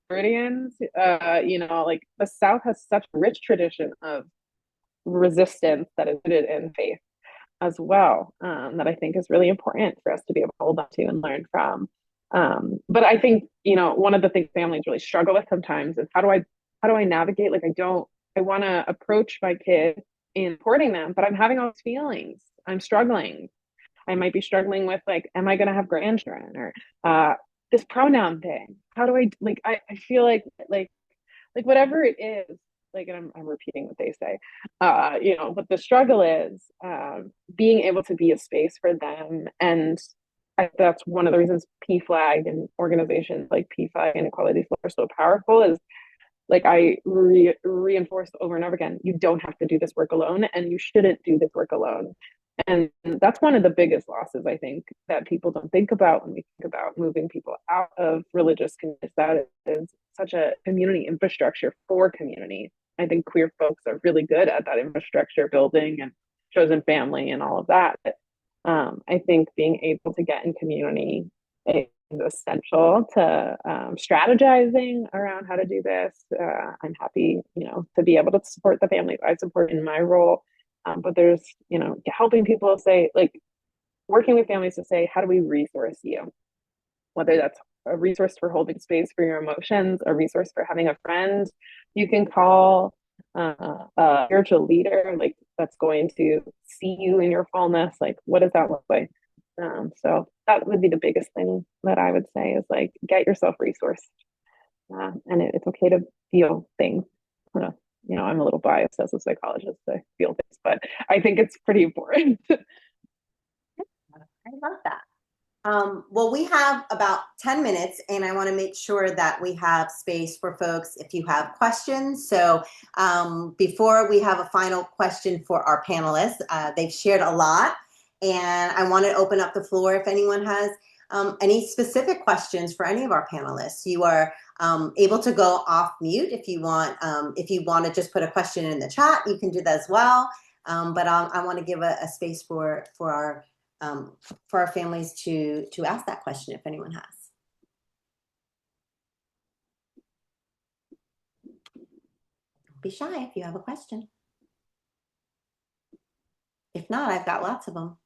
Floridians, you know, like the South has such a rich tradition of resistance that is rooted in faith as well, that I think is really important for us to be able to hold on to and learn from. But I think, you know, one of the things families really struggle with sometimes is how do I navigate? Like I want to approach my kid in supporting them, but I'm having all these feelings. I'm struggling. I might be struggling with like, am I going to have grandchildren, or this pronoun thing? How do I like? I feel like whatever it is, like, and I'm repeating what they say, you know, but the struggle is being able to be a space for them. And that's one of the reasons PFLAG and organizations like PFLAG and Equality Flow are so powerful, is like I reinforce over and over again, you don't have to do this work alone, and you shouldn't do this work alone. And that's one of the biggest losses I think that people don't think about when we think about moving people out of religious communities. That is such a community infrastructure for community. I think queer folks are really good at that infrastructure building and chosen family and all of that. But, I think being able to get in community is essential to strategizing around how to do this. I'm happy, you know, to be able to support the families I support in my role. But there's, you know, helping people say, like, working with families to say, how do we resource you? Whether that's a resource for holding space for your emotions, a resource for having a friend you can call, a spiritual leader like that's going to see you in your fullness. Like, what does that look like? So that would be the biggest thing that I would say is like get yourself resourced, and it's okay to feel things. I'm a little biased as a psychologist to feel things, but I think it's pretty important. I love that. Well, we have about 10 minutes, and I want to make sure that we have space for folks if you have questions. So before we have a final question for our panelists, they've shared a lot, and I want to open up the floor if anyone has any specific questions for any of our panelists. You are able to go off mute if you want. If you want to just put a question in the chat, you can do that as well. But I want to give a space for our families to ask that question if anyone has. Don't be shy if you have a question. If not, I've got lots of them.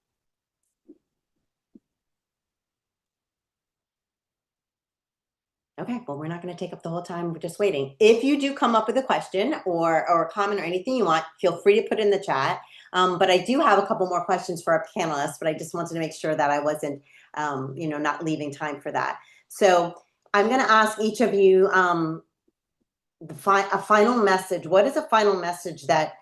Okay, well, we're not going to take up the whole time. We're just waiting. If you do come up with a question or a comment or anything you want, feel free to put in the chat. But I do have a couple more questions for our panelists, but I just wanted to make sure that I wasn't, not leaving time for that. So I'm going to ask each of you a final message. What is a final message that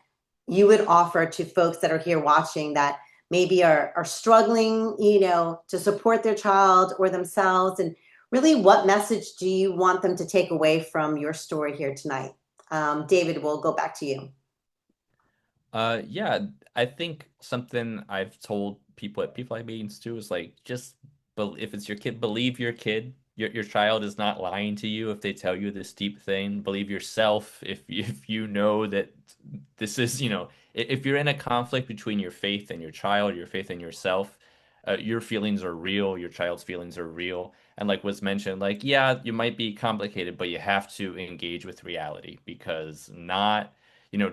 you would offer to folks that are here watching that maybe are struggling, to support their child or themselves? And really, what message do you want them to take away from your story here tonight? David, we'll go back to you. Yeah, I think something I've told people at People meetings too is like, just if it's your kid, believe your kid. Your child is not lying to you if they tell you this deep thing. Believe yourself if you know that this is, if you're in a conflict between your faith and your child, your faith and yourself, your feelings are real, your child's feelings are real. And like was mentioned, like, yeah, you might be complicated, but you have to engage with reality because not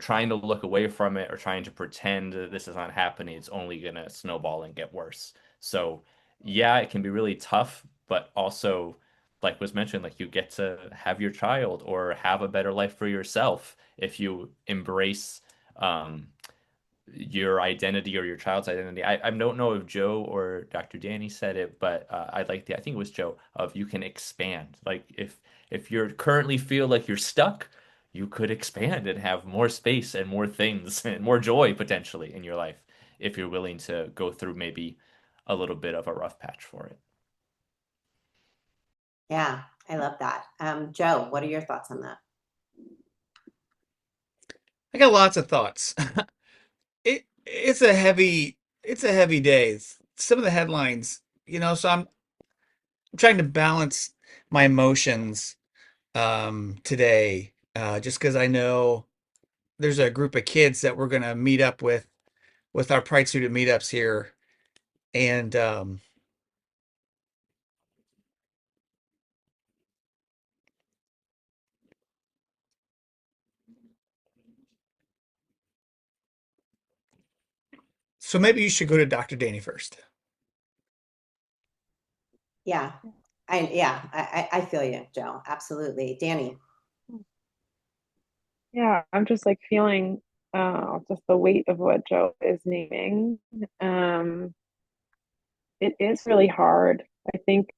trying to look away from it or trying to pretend that this is not happening, it's only going to snowball and get worse. So, yeah, it can be really tough, but also, like was mentioned, like you get to have your child or have a better life for yourself if you embrace your identity or your child's identity. I don't know if Joe or Dr. Danny said it, but I think it was Joe, of you can expand. Like if you're currently feel like you're stuck, you could expand and have more space and more things and more joy potentially in your life if you're willing to go through maybe a little bit of a rough patch for it. Yeah, I love that. Joe, what are your thoughts on that? I got lots of thoughts. It's a heavy day. Some of the headlines, so I'm trying to balance my emotions today, just because I know there's a group of kids that we're gonna meet up with our Pride student meetups here, and so maybe you should go to Dr. Danny first. Yeah, I feel you, Joe. Absolutely. Danny. Yeah, I'm just like feeling just the weight of what Joe is naming. It is really hard. I think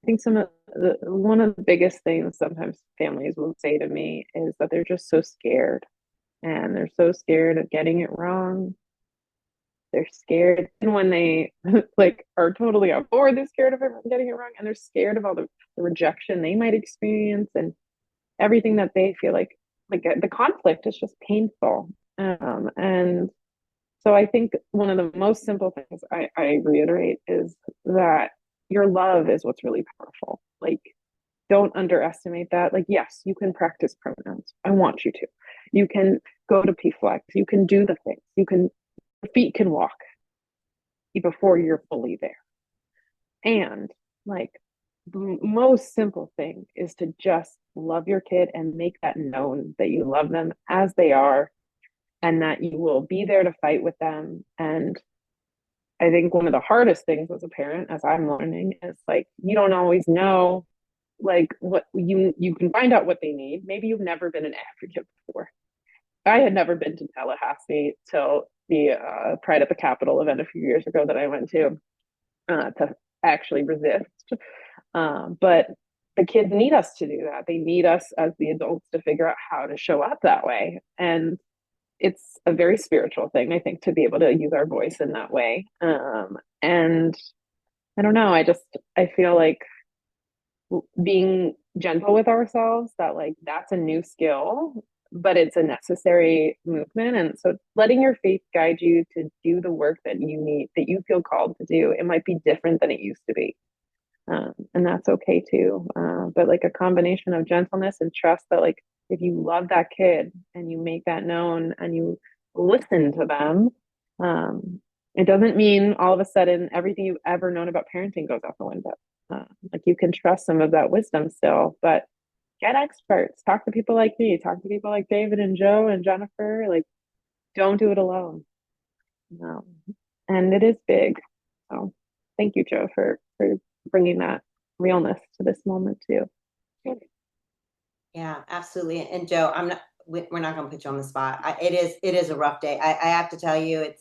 one of the biggest things sometimes families will say to me is that they're just so scared, and they're so scared of getting it wrong. They're scared, and when they like are totally on board, they're scared of getting it wrong, and they're scared of all the rejection they might experience and everything that they feel like the conflict is just painful. And so I think one of the most simple things I reiterate is that your love is what's really powerful. Like, don't underestimate that. Like, yes, you can practice pronouns. I want you to. You can go to PFlex. You can do the things. Your feet can walk before you're fully there. And like the most simple thing is to just love your kid and make that known that you love them as they are and that you will be there to fight with them. And I think one of the hardest things as a parent, as I'm learning, is like you don't always know like what you can find out what they need. Maybe you've never been an advocate before. I had never been to Tallahassee till the Pride at the Capitol event a few years ago that I went to actually resist. But the kids need us to do that. They need us as the adults to figure out how to show up that way. And it's a very spiritual thing, I think, to be able to use our voice in that way. And I don't know, I feel like being gentle with ourselves, that like that's a new skill, but it's a necessary movement. And so letting your faith guide you to do the work that you need, that you feel called to do, it might be different than it used to be. And that's okay too. But like a combination of gentleness and trust that like if you love that kid and you make that known and you listen to them, it doesn't mean all of a sudden everything you've ever known about parenting goes out the window. Like you can trust some of that wisdom still, but get experts, talk to people like me, talk to people like David and Joe and Jennifer. Like, don't do it alone. No, and it is big. So, thank you, Joe, for bringing that realness to this moment too. Yeah, absolutely. And Joe, we're not going to put you on the spot. It is a rough day. I have to tell you,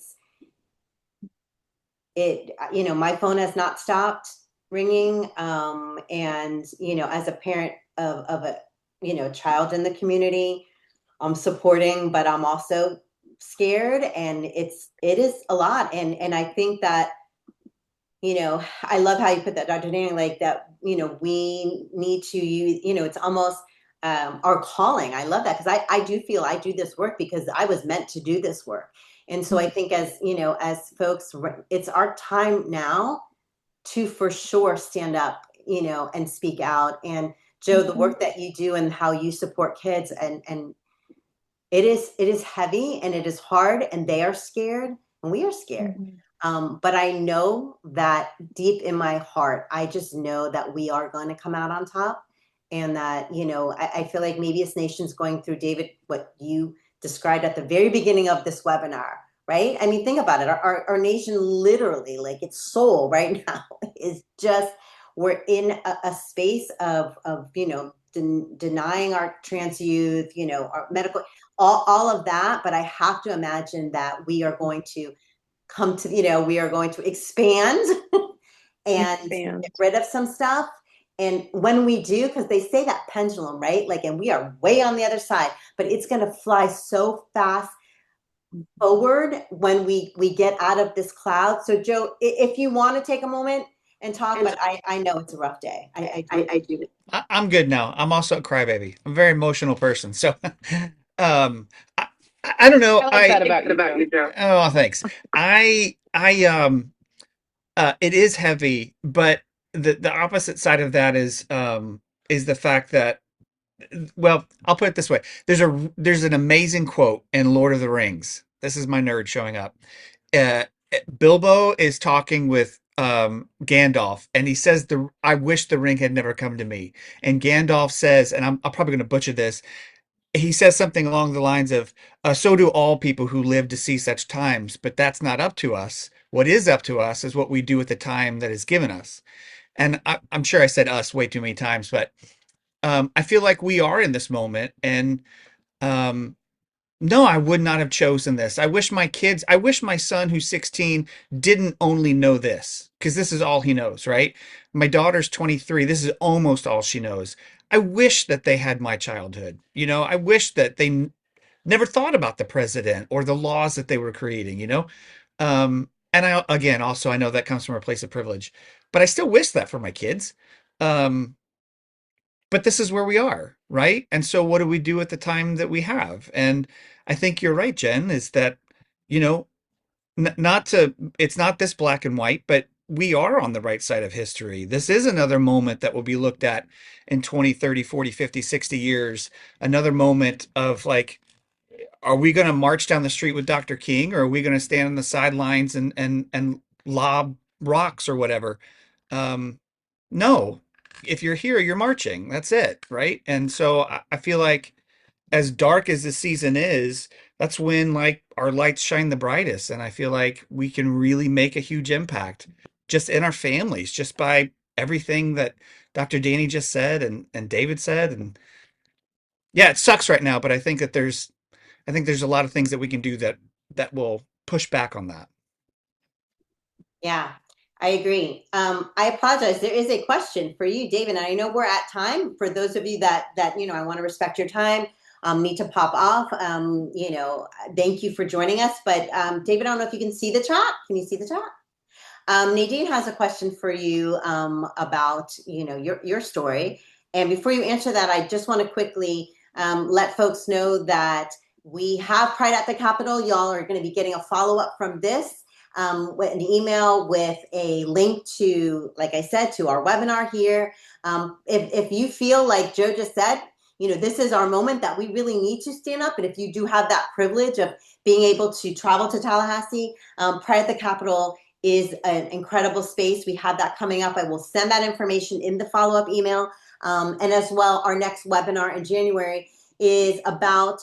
my phone has not stopped ringing. And, as a parent of a, child in the community, I'm supporting, but I'm also scared, and it is a lot. And I think that, I love how you put that, Dr. Daniel, like that, we need to use, it's almost our calling. I love that because I do feel I do this work because I was meant to do this work. And so I think as folks, it's our time now to for sure stand up, and speak out. And Joe, the work that you do and how you support kids, and it is heavy and it is hard, and they are scared and we are scared. But I know that deep in my heart, I just know that we are going to come out on top, and that, I feel like maybe this nation's going through, David, what you described at the very beginning of this webinar, right? I mean, think about it. Our nation literally, like its soul right now is just, we're in a space of denying our trans youth, our medical, all of that. But I have to imagine that we are going to we are going to expand and get rid of some stuff. And when we do, because they say that pendulum, right? Like, and we are way on the other side, but it's going to fly so fast forward when we get out of this cloud. So Joe, if you want to take a moment and talk, but I know it's a rough day. I do. I'm good now. I'm also a crybaby. I'm a very emotional person. So, um, I, I don't know. I like that about you, Joe. Oh, thanks. It is heavy, but the opposite side of that is the fact that, well, I'll put it this way. There's an amazing quote in Lord of the Rings. This is my nerd showing up. Uh, Bilbo is talking with Gandalf, and he says, I wish the ring had never come to me. And Gandalf says, and I'm probably going to butcher this, he says something along the lines of, so do all people who live to see such times, but that's not up to us. What is up to us is what we do with the time that is given us. And I'm sure I said us way too many times, but I feel like we are in this moment. And um, no, I would not have chosen this. I wish my son who's 16 didn't only know this, because this is all he knows, right? My daughter's 23. This is almost all she knows. I wish that they had my childhood. I wish that they never thought about the president or the laws that they were creating. And again, also, I know that comes from a place of privilege, but I still wish that for my kids. Um, but this is where we are, right? And so what do we do at the time that we have? And I think you're right, Jen, is that, you know, not to, it's not this black and white, but we are on the right side of history. This is another moment that will be looked at in 20, 30, 40, 50, 60 years. Another moment of like, are we going to march down the street with Dr. King, or are we going to stand on the sidelines and lob rocks or whatever? Um, no, if you're here, you're marching. That's it, right? And so I feel like, as dark as this season is, that's when like our lights shine the brightest. And I feel like we can really make a huge impact just in our families, just by everything that Dr. Danny just said and David said. And yeah, it sucks right now, but I think there's a lot of things that we can do that will push back on that. Yeah, I agree. I apologize. There is a question for you, David. And I know we're at time. For those of you that I want to respect your time, need to pop off. Thank you for joining us. But David, I don't know if you can see the chat. Can you see the chat? Nadine has a question for you about your story. And before you answer that, I just want to quickly let folks know that we have Pride at the Capitol. Y'all are going to be getting a follow up from this with an email with a link to, like I said, to our webinar here. If you feel like Joe just said, this is our moment that we really need to stand up. And if you do have that privilege of being able to travel to Tallahassee, Pride at the Capitol is an incredible space. We have that coming up. I will send that information in the follow-up email. And as well, our next webinar in January is about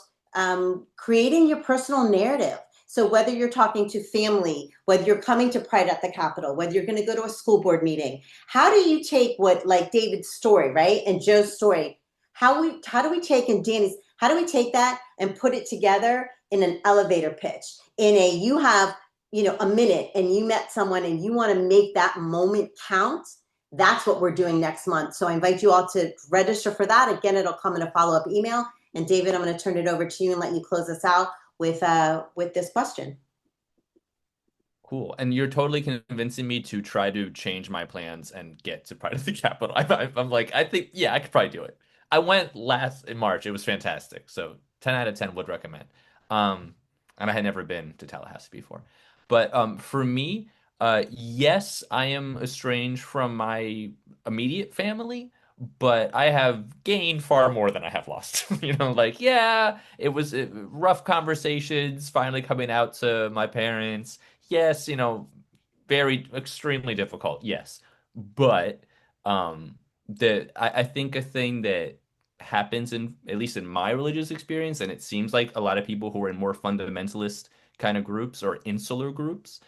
creating your personal narrative. So whether you're talking to family, whether you're coming to Pride at the Capitol, whether you're going to go to a school board meeting, how do you take what, like David's story, right? And Joe's story, how do we take, and Danny's, how do we take that and put it together in an elevator pitch? You have a minute and you met someone and you want to make that moment count. That's what we're doing next month. So I invite you all to register for that. Again, it'll come in a follow-up email. And David, I'm going to turn it over to you and let you close us out with this question. Cool. And you're totally convincing me to try to change my plans and get to Pride of the Capitol. I'm like, I think, yeah, I could probably do it. I went last in March. It was fantastic. So 10 out of 10 would recommend. And I had never been to Tallahassee before. But for me, yes, I am estranged from my immediate family, but I have gained far more than I have lost. Like, yeah, it was rough conversations finally coming out to my parents. Yes, very extremely difficult. Yes. But I think a thing that happens in, at least in my religious experience, and it seems like a lot of people who are in more fundamentalist kind of groups or insular groups,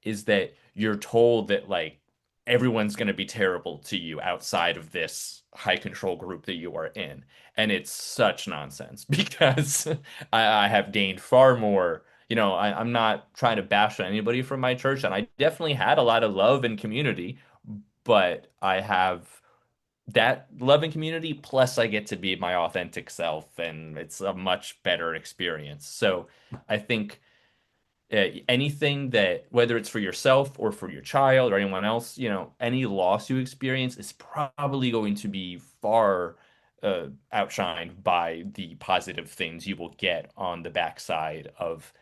is that you're told that like everyone's going to be terrible to you outside of this high control group that you are in. And it's such nonsense because I have gained far more. I'm not trying to bash on anybody from my church, and I definitely had a lot of love and community, but I have that love and community, plus I get to be my authentic self, and it's a much better experience. So I think anything that, whether it's for yourself or for your child or anyone else, any loss you experience is probably going to be far outshined by the positive things you will get on the backside of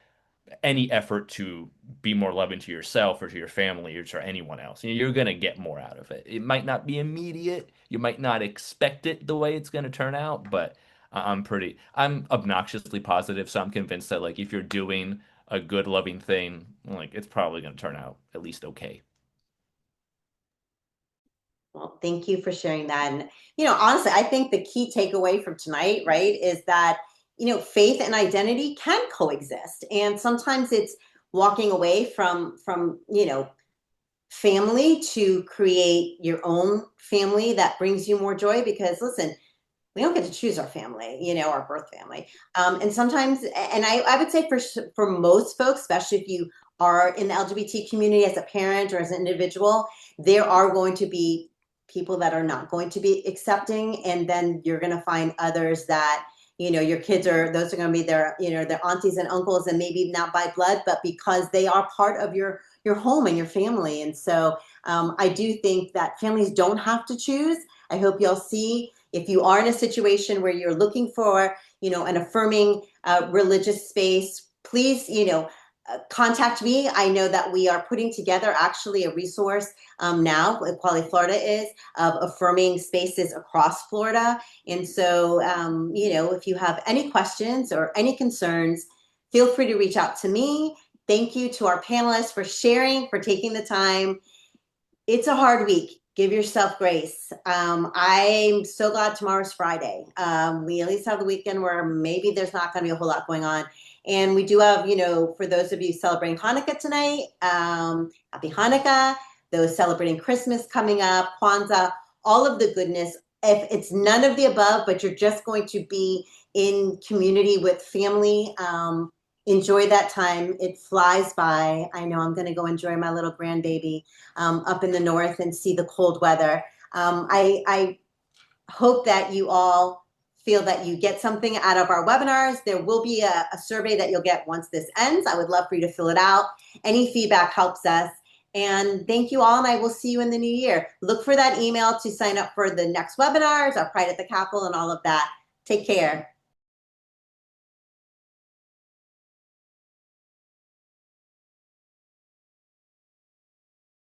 any effort to be more loving to yourself or to your family or to anyone else. You're going to get more out of it. It might not be immediate. You might not expect it the way it's going to turn out, but I'm obnoxiously positive. So I'm convinced that like if you're doing a good loving thing, like it's probably going to turn out at least okay. Well, thank you for sharing that. And, honestly, I think the key takeaway from tonight, right, is that, faith and identity can coexist. And sometimes it's walking away from family to create your own family that brings you more joy. Because listen, we don't get to choose our family, our birth family. And sometimes, and I would say for most folks, especially if you are in the LGBT community as a parent or as an individual, there are going to be people that are not going to be accepting. And then you're going to find others that, your kids those are going to be their aunties and uncles, and maybe not by blood, but because they are part of your home and your family. And so I do think that families don't have to choose. I hope you'll see, if you are in a situation where you're looking for, an affirming religious space, please, contact me. I know that we are putting together actually a resource now, Quality Florida is, of affirming spaces across Florida. And so, if you have any questions or any concerns, feel free to reach out to me. Thank you to our panelists for sharing, for taking the time. It's a hard week. Give yourself grace. I'm so glad tomorrow's Friday. We at least have the weekend where maybe there's not going to be a whole lot going on. And we do have, for those of you celebrating Hanukkah tonight, happy Hanukkah. Those celebrating Christmas coming up, Kwanzaa, all of the goodness. If it's none of the above, but you're just going to be in community with family, enjoy that time. It flies by. I know I'm going to go enjoy my little grandbaby up in the north and see the cold weather. I hope that you all feel that you get something out of our webinars. There will be a survey that you'll get once this ends. I would love for you to fill it out. Any feedback helps us. And thank you all, and I will see you in the new year. Look for that email to sign up for the next webinars, our Pride at the Capitol, and all of that. Take care.